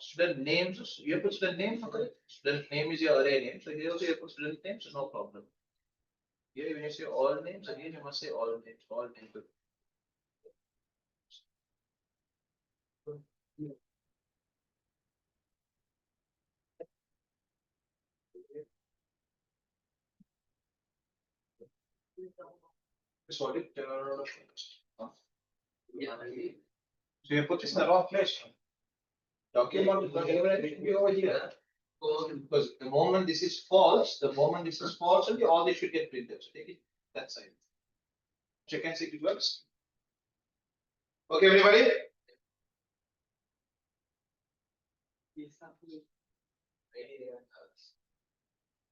student names. You put student name. Okay. Student name is your array name. So here also you put student name. So no problem. Here when you say all names, again you must say all names. All names. Sorry. So you put this in the wrong place. Document is not anywhere. It should be over here. Because the moment this is false, only all this should get printed. So take it that side. Check and see if it works. Okay, everybody.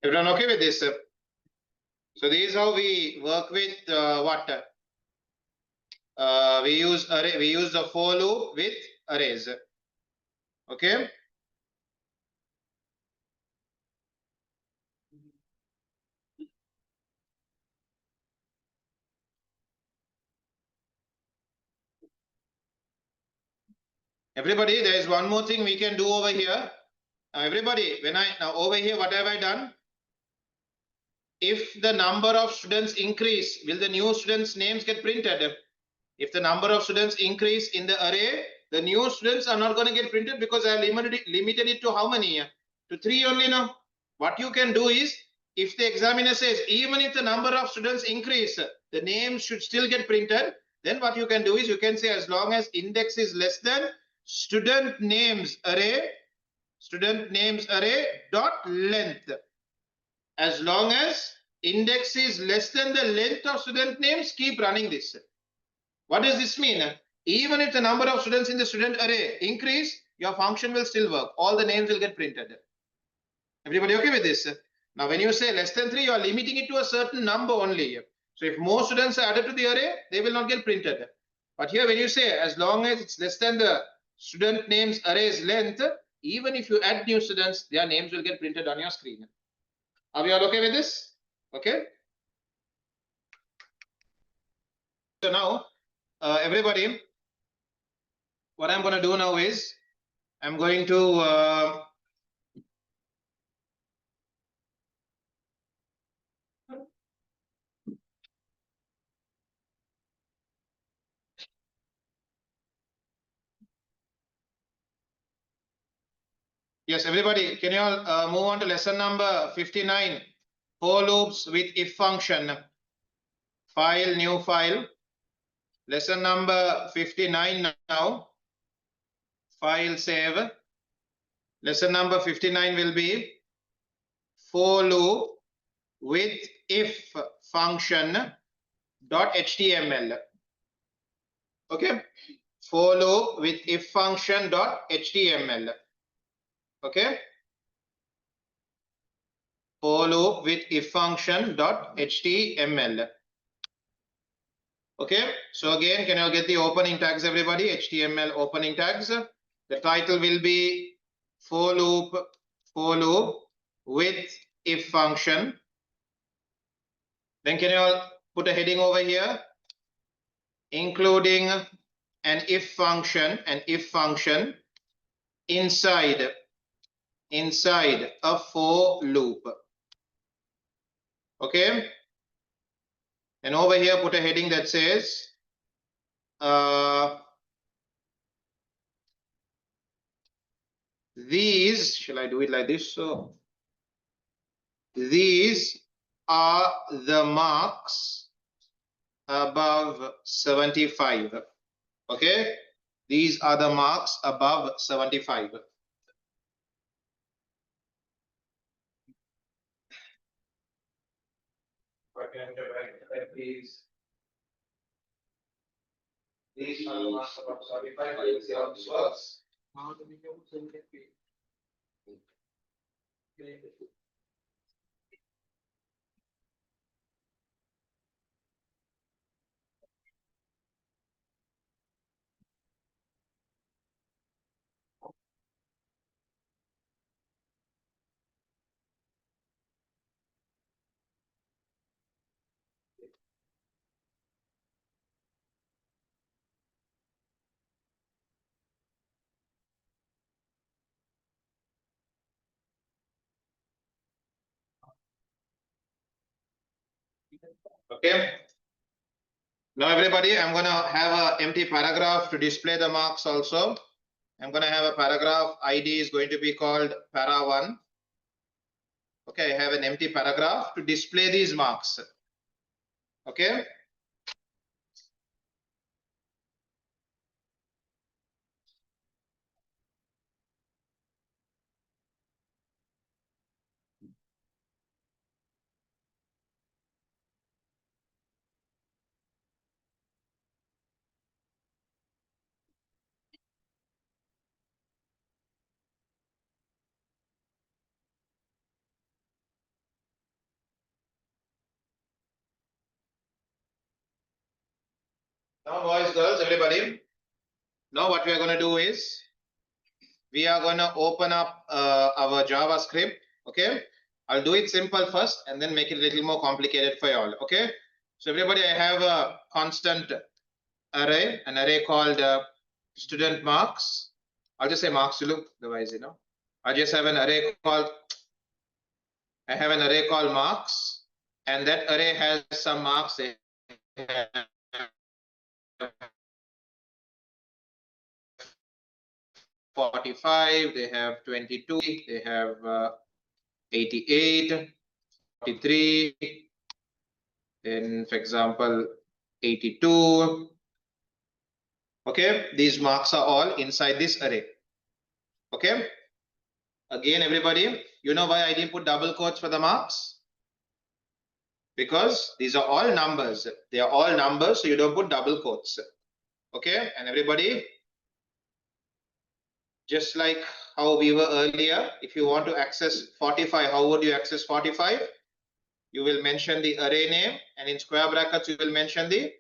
Everyone okay with this? So this is how we work with what? We use array. We use the for loop with arrays. Okay. Everybody, there is one more thing we can do over here. Now, everybody, now over here, what have I done? If the number of students increase, will the new students' names get printed? If the number of students increase in the array, the new students are not going to get printed because I limited it to how many? To 3 only now. What you can do is, if the examiner says, even if the number of students increase, the names should still get printed, then what you can do is, you can say as long as index is less than student names array dot length. As long as index is less than the length of student names, keep running this. What does this mean? Even if the number of students in the student array increase, your function will still work. All the names will get printed. Everybody okay with this? Now, when you say less than 3, you are limiting it to a certain number only. So if more students are added to the array, they will not get printed. But here, when you say as long as it's less than the student names array's length, even if you add new students, their names will get printed on your screen. Are we all okay with this? Okay. So now, everybody, what I'm going to do now is I'm going to yes, everybody, can you all move on to lesson number 59, for loops with if function. File, new file. Lesson number 59 now. File, save. Lesson number 59 will be for loop with if function dot html. Okay. For loop with if function dot html. Okay. for loop with if function dot html. Okay, so again, can you get the opening tags, everybody? HTML opening tags. The title will be for loop with if function. Then can you all put a heading over here, including an if function inside a for loop. Okay, and over here put a heading that says these, shall I do it like this? So these are the marks above 75. Okay, these are the marks above 75. These are the marks above 75. Let's see how this works. Okay. Now everybody, I'm gonna have an empty paragraph to display the marks also. I'm gonna have a paragraph ID is going to be called para1. Okay, I have an empty paragraph to display these marks. Okay. Now boys, girls, everybody. Now what we are going to do is we are going to open up our JavaScript. Okay, I'll do it simple first and then make it a little more complicated for you all. Okay, so everybody, I have a constant array, an array called student marks. I'll just say marks to look, otherwise, you know, I just have an array called, marks, and that array has some marks. They have 45, they have 22, they have 88, 43, then for example 82. Okay, these marks are all inside this array. Okay, again everybody, you know why I didn't put double quotes for the marks? Because these are all numbers. They are all numbers, so you don't put double quotes. Okay, and everybody, just like how we were earlier, if you want to access 45, how would you access 45? You will mention the array name, and in square brackets you will mention the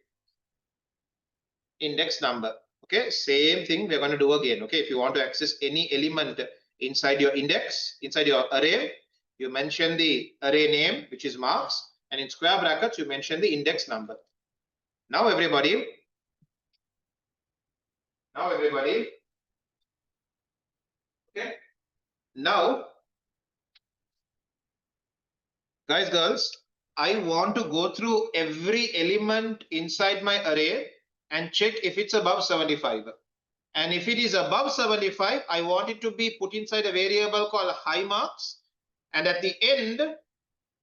index number. Okay, same thing we're going to do again. Okay, if you want to access any element inside your index, inside your array, you mention the array name, which is marks, and in square brackets you mention the index number. Now everybody, okay, now guys, girls, I want to go through every element inside my array and check if it's above 75. And if it is above 75, I want it to be put inside a variable called high marks. And at the end,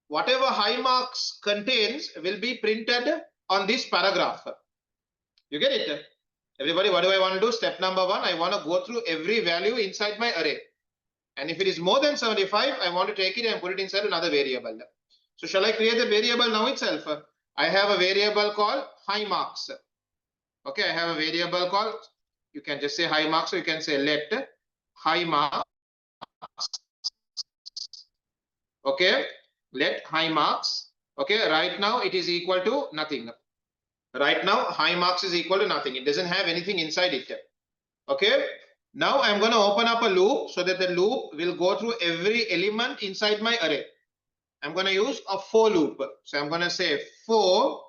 whatever high marks contains will be printed on this paragraph. You get it? Everybody, what do I want to do? Step number 1, I want to go through every value inside my array. And if it is more than 75, I want to take it and put it inside another variable. So shall I create the variable now itself? I have a variable called high marks. Okay, I have a variable called, you can just say high marks, or you can say let high marks. Okay, let high marks. Okay, right now it is equal to nothing. Right now high marks is equal to nothing. It doesn't have anything inside it. Okay, now I'm going to open up a loop so that the loop will go through every element inside my array. I'm going to use a for loop. So I'm going to say for,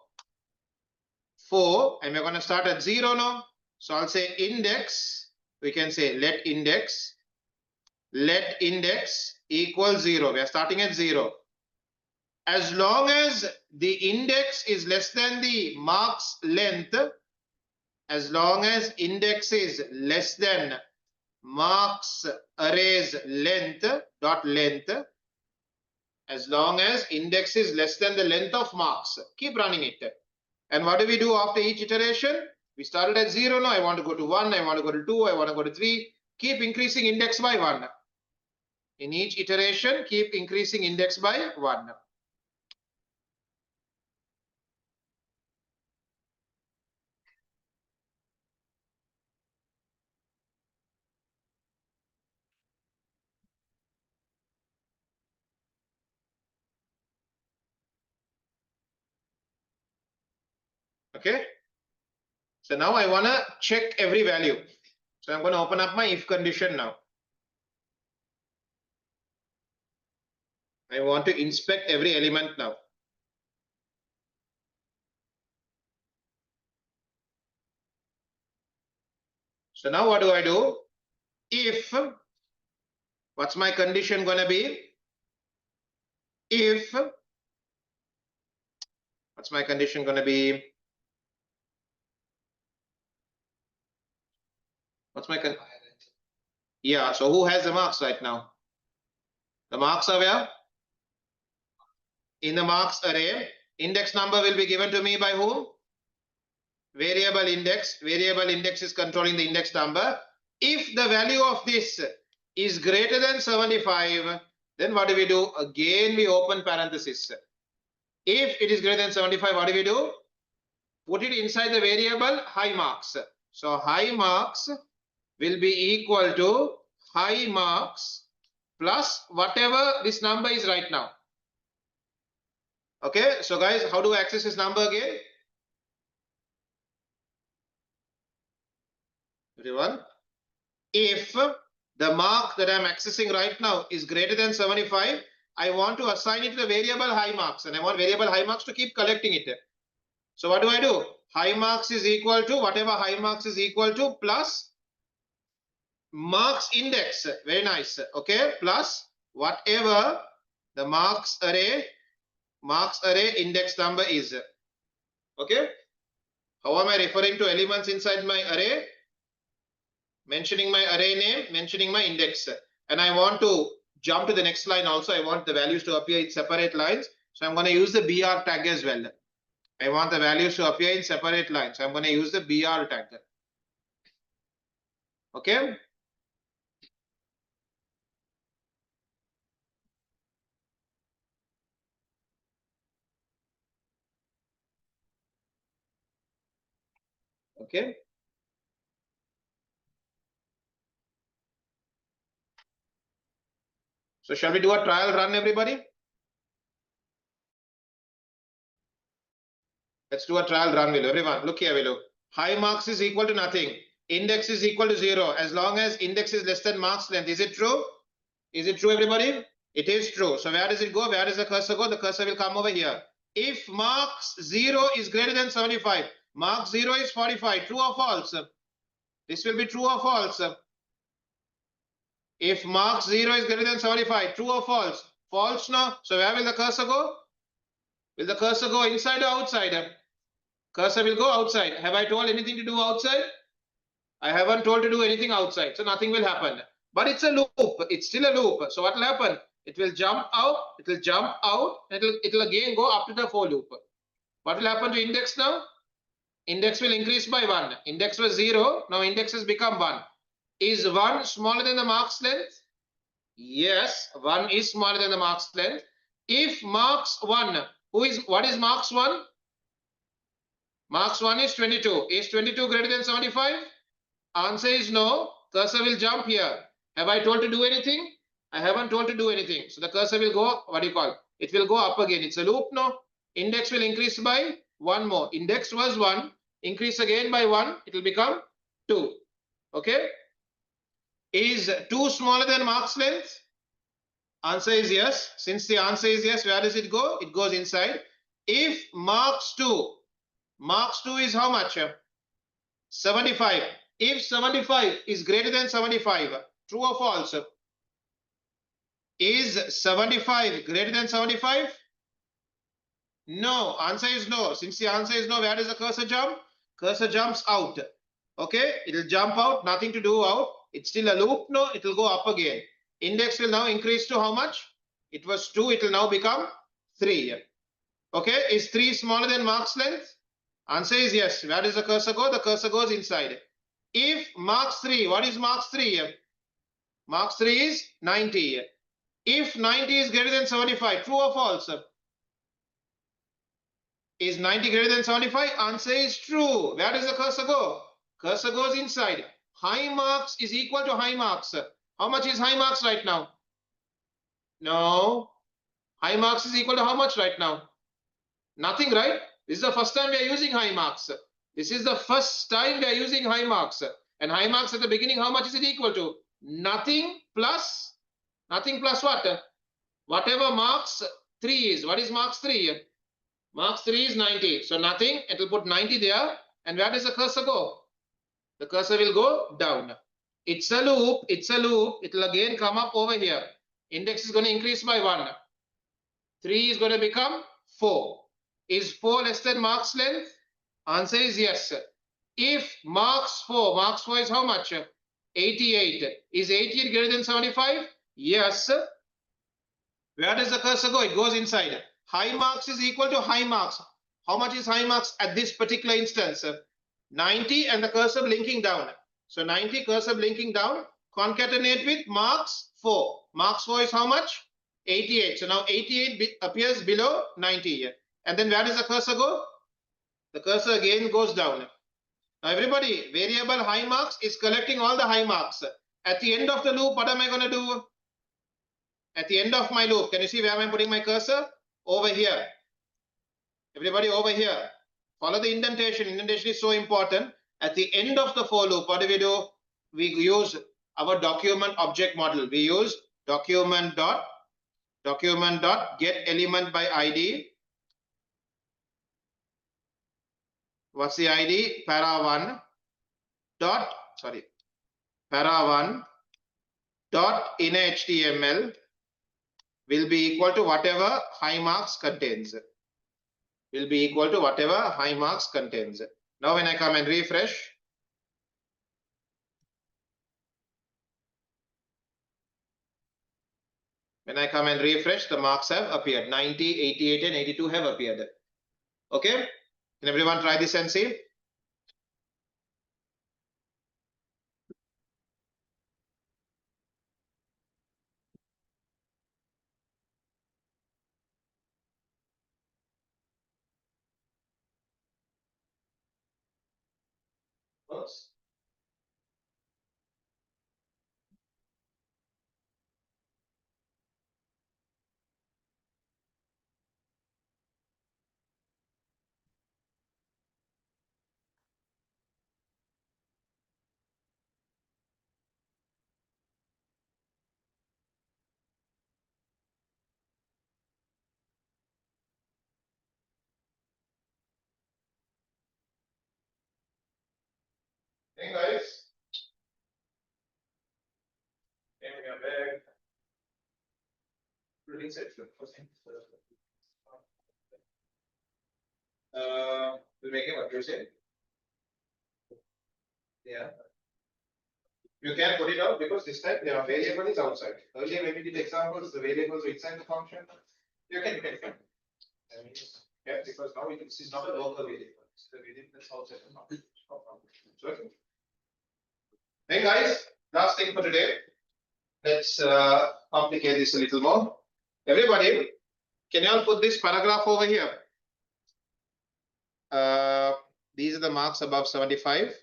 and we're going to start at 0 now. So I'll say index. We can say let index equal 0. We are starting at 0. As long as the index is less than the marks length, as long as index is less than marks array's length, as long as index is less than the length of marks, keep running it. And what do we do after each iteration? We started at 0 now. I want to go to 1, I want to go to 2, I want to go to 3. Keep increasing index by 1. In each iteration, keep increasing index by 1. Okay. So now I want to check every value. So I'm going to open up my if condition now. I want to inspect every element now. So now what do I do? If, what's my condition going to be? If, what's my condition going to be? What's my condition? Yeah, so who has the marks right now? The marks are where? In the marks array. Index number will be given to me by whom? Variable index. Variable index is controlling the index number. If the value of this is greater than 75, then what do we do? Again, we open parenthesis. If it is greater than 75, what do we do? Put it inside the variable high marks. So high marks will be equal to high marks plus whatever this number is right now. Okay, so guys, how do I access this number again? Everyone, if the mark that I'm accessing right now is greater than 75, I want to assign it to the variable high marks, and I want variable high marks to keep collecting it. So what do? High marks is equal to whatever high marks is equal to plus marks index. Very nice. Okay, plus whatever the marks array index number is. Okay, how am I referring to elements inside my array? Mentioning my array name, mentioning my index. And I want to jump to the next line also. I want the values to appear in separate lines. So I'm going to use the BR tag as well. I want the values to appear in separate lines. So I'm going to use the BR tag. Okay. Okay. So shall we do a trial run, everybody? Let's do a trial run, Willow. Everyone, look here, Willow. High marks is equal to nothing. Index is equal to 0. As long as index is less than marks length. Is it true? Is it true, everybody? It is true. So where does it go? Where does the cursor go? The cursor will come over here. If marks 0 is greater than 75, mark 0 is 45. True or false? This will be true or false? If mark 0 is greater than 75, true or false? False now. So where will the cursor go? Will the cursor go inside or outside? Cursor will go outside. Have I told anything to do outside? I haven't told to do anything outside. So nothing will happen. But it's a loop. It's still a loop. So what will happen? It will jump out. It will jump out. It will again go up to the for loop. What will happen to index now? Index will increase by 1. Index was 0. Now index has become 1. Is 1 smaller than the marks length? Yes, 1 is smaller than the marks length. If marks 1, what is marks 1? Marks 1 is 22. Is 22 greater than 75? Answer is no. Cursor will jump here. Have I told to do anything? I haven't told to do anything. So the cursor will go, what do you call? it will go up again. It's a loop, no? Index will increase by 1 more. Index was 1, increase again by 1, it will become 2. Okay? Is 2 smaller than marks length? Answer is yes. Since the answer is yes, where does it go? It goes inside. If marks 2 is how much? 75. If 75 is greater than 75, true or false? Is 75 greater than 75? No. Answer is no. Since the answer is no, where does the cursor jump? Cursor jumps out. Okay, it will jump out, nothing to do out. It's still a loop, no, it will go up again. Index will now increase to how much? It was 2, it will now become 3. Okay, is 3 smaller than marks length? Answer is yes. Where does the cursor go? The cursor goes inside. If marks 3, what is marks 3? Marks 3 is 90. If 90 is greater than 75, true or false? Is 90 greater than 75? Answer is true. Where does the cursor go? Cursor goes inside. High marks is equal to high marks. How much is high marks right now? No. High marks is equal to how much right now? Nothing, right? This is the first time we are using high marks. This is the first time we are using high marks. And high marks at the beginning, how much is it equal to? Nothing plus what? Whatever marks 3 is. What is marks 3? Marks 3 is 90. So nothing. It will put 90 there. And where does the cursor go? The cursor will go down. It's a loop. It's a loop. It will again come up over here. Index is going to increase by 1. 3 is going to become 4. Is 4 less than marks length? Answer is yes. If marks 4 is how much? 88. Is 88 greater than 75? Yes. Where does the cursor go? It goes inside. High marks is equal to high marks. How much is high marks at this particular instance? 90 and the cursor blinking down. So 90 cursor blinking down. Concatenate with marks 4. Marks 4 is how much? 88. So now 88 appears below 90 here. And then where does the cursor go? The cursor again goes down. Now everybody, variable high marks is collecting all the high marks. At the end of the loop, what am I going to do? At the end of my loop, can you see where am I putting my cursor? Over here. Everybody over here. Follow the indentation. Indentation is so important. At the end of the for loop, what do? We use our document object model. We use document dot get element by ID. What's the ID? Para1 dot in HTML will be equal to whatever high marks contains. Will be equal to whatever high marks contains. Now when I come and refresh, the marks have appeared. 90, 88 and 82 have appeared. Okay? Can everyone try this and see? Works. Hey guys. We are back. We'll make it what you say. Yeah. You can put it out because this time the variable is outside. Earlier when we did examples, the variables were inside the function. You can. Yeah, because now this is not a local variable. It's the variable that's outside the function. So, hey guys, last thing for today. Let's complicate this a little more. Everybody, can you all put this paragraph over here? These are the marks above 75.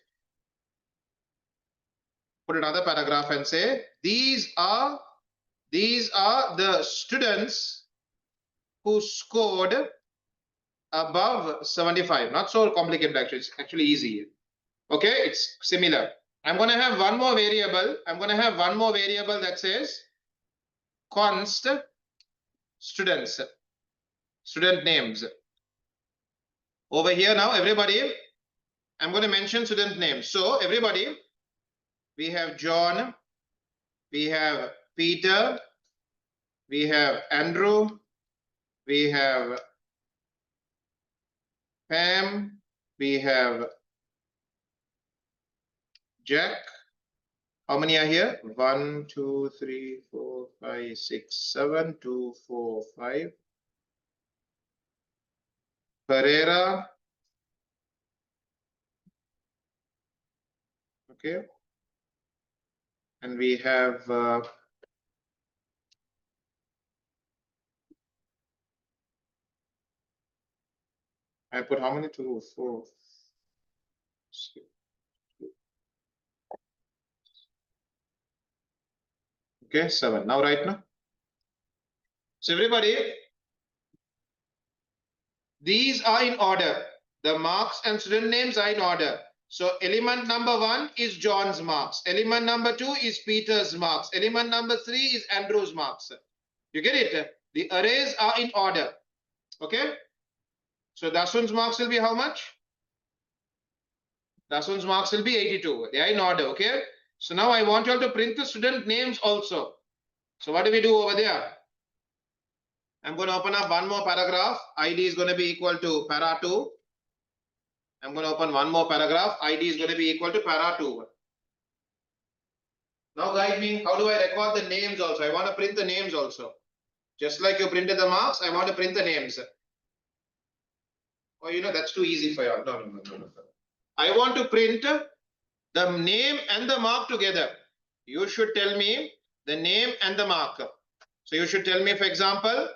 Put another paragraph and say these are the students who scored above 75. Not so complicated actually, it's actually easy. Okay, it's similar. I'm going to have one more variable. I'm going to have one more variable that says const students, student names. Over here now, everybody, I'm going to mention student names. So everybody, we have John, we have Peter, we have Andrew, we have Pam, we have Jack. How many are here? 1, 2, 3, 4, 5, 6, 7, 2, 4, 5. Pereira. Okay. And we have I put how many? 2, 4, 6. Okay, 7. Now right now. So everybody, these are in order. The marks and student names are in order. So element number 1 is John's marks. Element number 2 is Peter's marks. Element number 3 is Andrew's marks. You get it? The arrays are in order. Okay. So Dasun's marks will be how much? Dasun's marks will be 82. They are in order. Okay. So now I want you all to print the student names also. So what do we do over there? I'm going to open up one more paragraph. ID is going to be equal to para 2. I'm going to open one more paragraph. ID is going to be equal to para 2. Now guide me. How do I record the names also? I want to print the names also. Just like you printed the marks, I want to print the names. Oh, you know, that's too easy for you. No. I want to print the name and the mark together. You should tell me the name and the mark. So you should tell me, for example,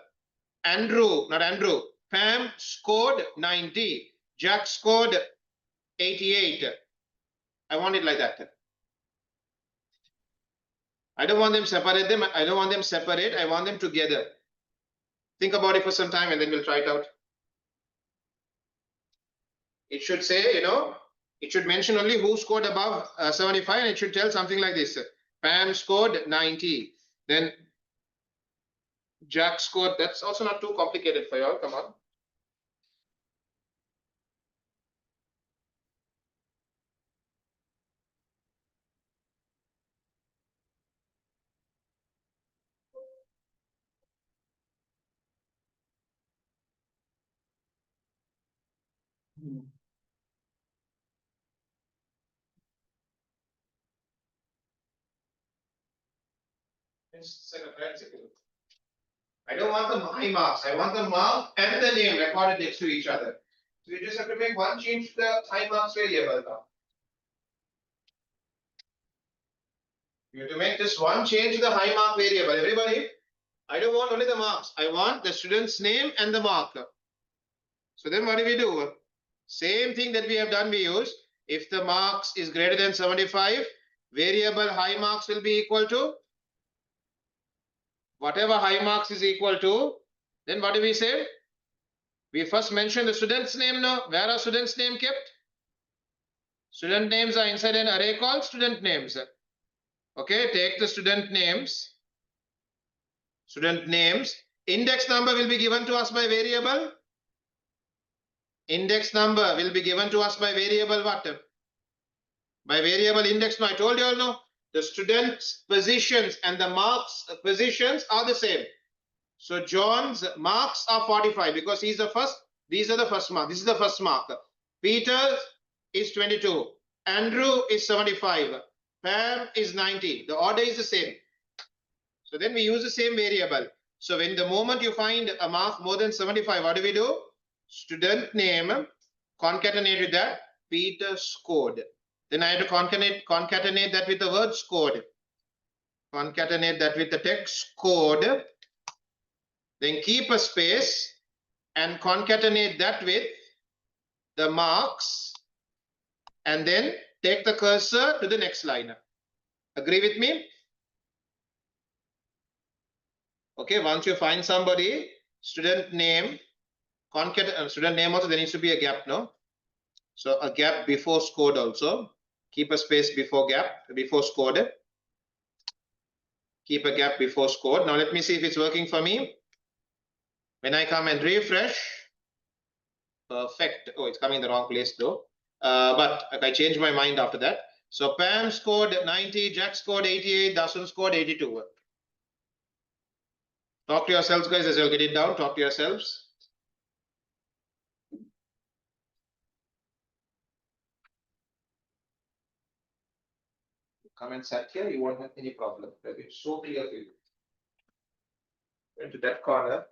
Andrew, not Andrew, Pam scored 90. Jack scored 88. I want it like that. I don't want them separate them. I don't want them separate. I want them together. Think about it for some time and then we'll try it out. It should say, you know, it should mention only who scored above 75 and it should tell something like this. Pam scored 90. Then Jack scored. That's also not too complicated for you all. Come on. I don't want the my marks. I want the mark and the name recorded next to each other. So you just have to make one change to the high marks variable now. You have to make just one change to the high mark variable. Everybody, I don't want only the marks. I want the student's name and the mark. So then what do we do? Same thing that we have done, we use. If the marks is greater than 75, variable high marks will be equal to whatever high marks is equal to. Then what do we say? We first mention the student's name now. Where are student's name kept? Student names are inside an array called student names. Okay, take the student names. Student names. Index number will be given to us by variable. Index number will be given to us by variable what? By variable index. Now I told you all no. The student's positions and the marks positions are the same. So John's marks are 45 because he's the first. These are the first mark. This is the first mark. Peter is 22. Andrew is 75. Pam is 90. The order is the same. So then we use the same variable. So when the moment you find a mark more than 75, what do we do? Student name, concatenate with that, Peter scored. Then I have to concatenate that with the word scored. Concatenate that with the text scored. Then keep a space and concatenate that with the marks. And then take the cursor to the next line. Agree with me? Okay, once you find somebody, student name, student name also there needs to be a gap, no? So a gap before scored also. Keep a space before gap, before scored. Keep a gap before scored. Now let me see if it's working for me. When I come and refresh, perfect. Oh, it's coming in the wrong place though. But I changed my mind after that. So Pam scored 90, Jack scored 88, Dasun scored 82. Talk to yourselves, guys, as you'll get it down. Talk to yourselves. Come and sat here, you won't have any problem. It's so clear for you. Into that corner.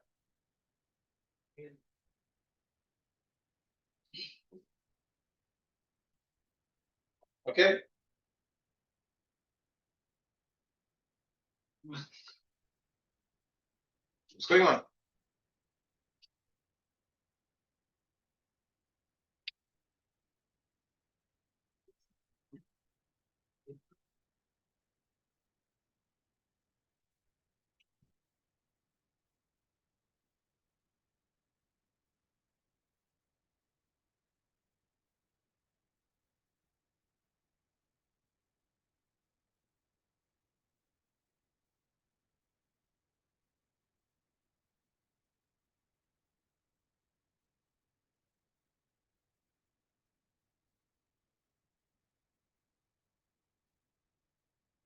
Okay. What's going on?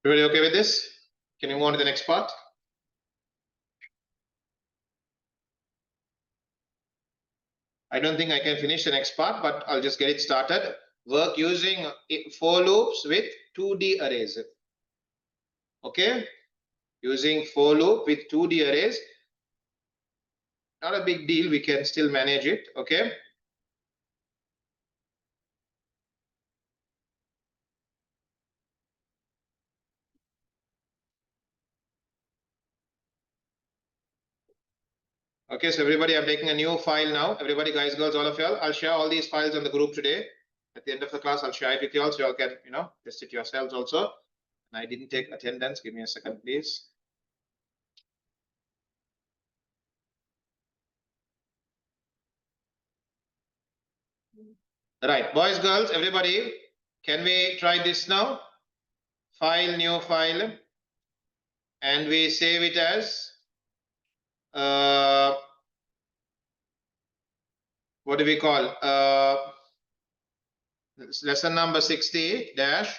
Everybody okay with this? Can you move on to the next part? I don't think I can finish the next part, but I'll just get it started. Work using for loops with 2D arrays. Okay, using for loop with 2D arrays. Not a big deal, we can still manage it. Okay. Okay, so everybody, I'm taking a new file now. Everybody, guys, girls, all of y'all, I'll share all these files on the group today. At the end of the class, I'll share it with you all so y'all can, test it yourselves also. And I didn't take attendance. Give me a second, please. Right, boys, girls, everybody, can we try this now? File, new file, and we save it as what do we call? Lesson number 60 dash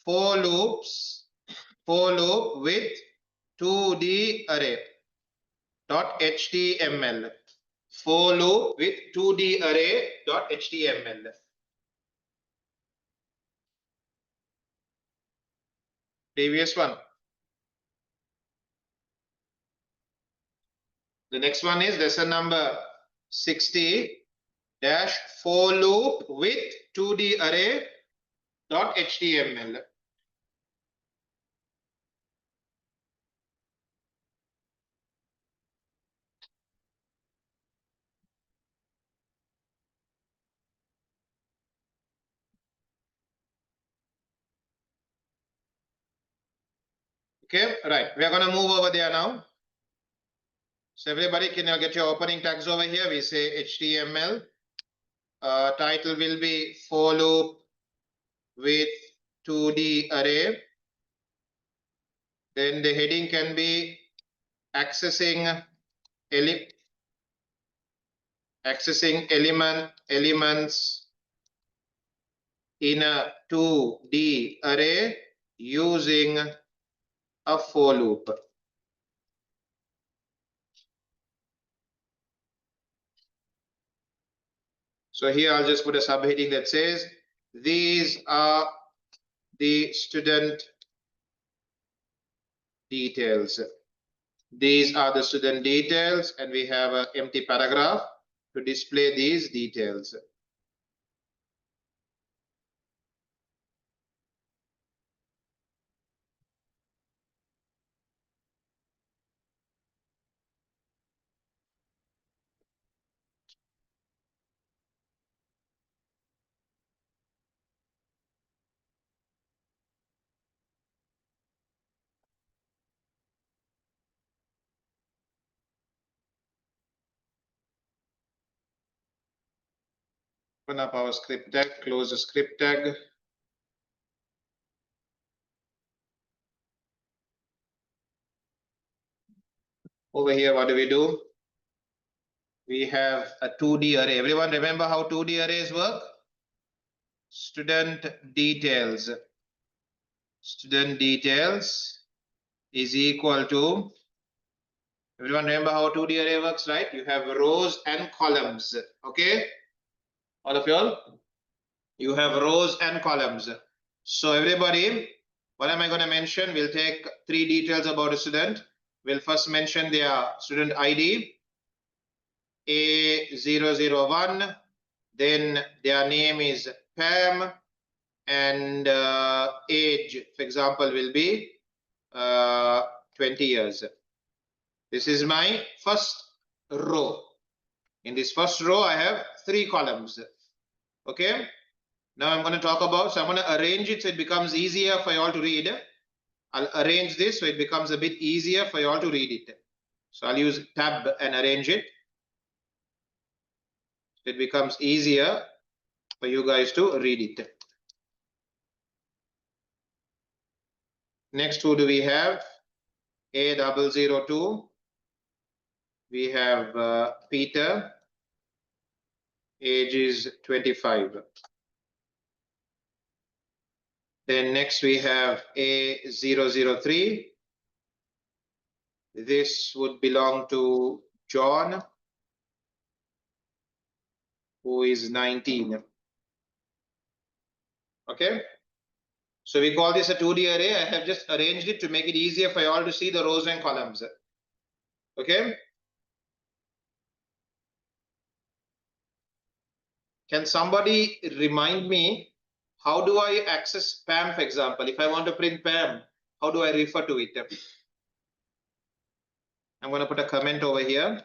for loops, for loop with 2D array dot html. For loop with 2D array dot html. Previous one. The next one is lesson number 60 dash for loop with 2D array dot html. Okay, right. We are going to move over there now. So everybody, can you get your opening tags over here? We say HTML. Title will be for loop with 2D array. Then the heading can be accessing elements in a 2D array using a for loop. So here I'll just put a subheading that says these are the student details. These are the student details, and we have an empty paragraph to display these details. Open up our script tag, close the script tag. Over here, what do? We have a 2D array. Everyone remember how 2D arrays work? Student details. Student details is equal to, everyone remember how 2D array works, right? You have rows and columns. Okay, all of y'all, you have rows and columns. So everybody, what am I going to mention? We'll take 3 details about a student. We'll first mention their student ID, A001, then their name is Pam, and age, for example, will be 20 years. This is my first row. In this first row, I have 3 columns. Okay. Now I'm going to talk about, so I'm going to arrange it so it becomes easier for you all to read. I'll arrange this so it becomes a bit easier for you all to read it. So I'll use tab and arrange it. It becomes easier for you guys to read it. Next, who do we have? A002. We have Peter. Age is 25. Then next we have A003. This would belong to John, who is 19. Okay. So we call this a 2D array. I have just arranged it to make it easier for you all to see the rows and columns. Okay. Can somebody remind me, how do I access Pam, for example? If I want to print Pam, how do I refer to it? I'm going to put a comment over here.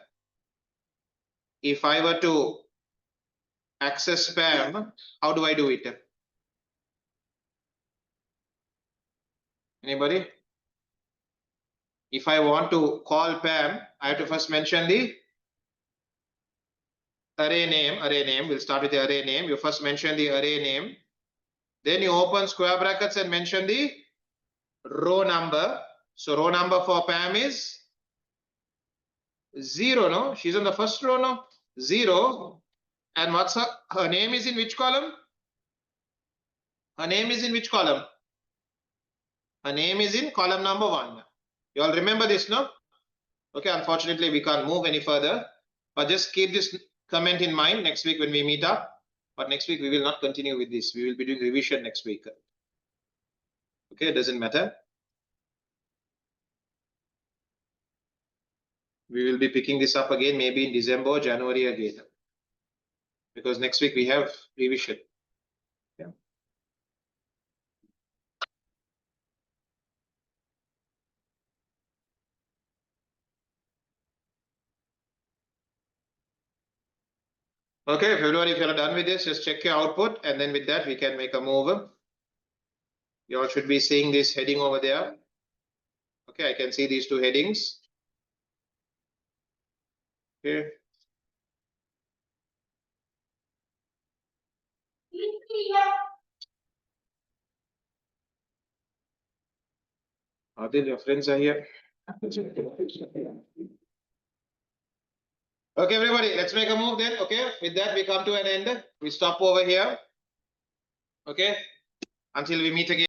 If I were to access Pam, how do I do it? Anybody? If I want to call Pam, I have to first mention the array name. We'll start with the array name. You first mention the array name. Then you open square brackets and mention the row number. So row number for Pam is 0, no? She's on the first row, no? 0. And what's her name is in which column? Her name is in which column? Her name is in column number 1. You all remember this, no? Okay, unfortunately, we can't move any further. But just keep this comment in mind next week when we meet up. But next week, we will not continue with this. We will be doing revision next week. Okay, it doesn't matter. We will be picking this up again, maybe in December or January again. Because next week we have revision. Yeah. Okay, February, if you're done with this, just check your output, and then with that we can make a move. You all should be seeing this heading over there. Okay, I can see these 2 headings. Okay. Adil, your friends are here. Okay, everybody, let's make a move then. Okay, with that we come to an end. We stop over here. Okay, until we meet again.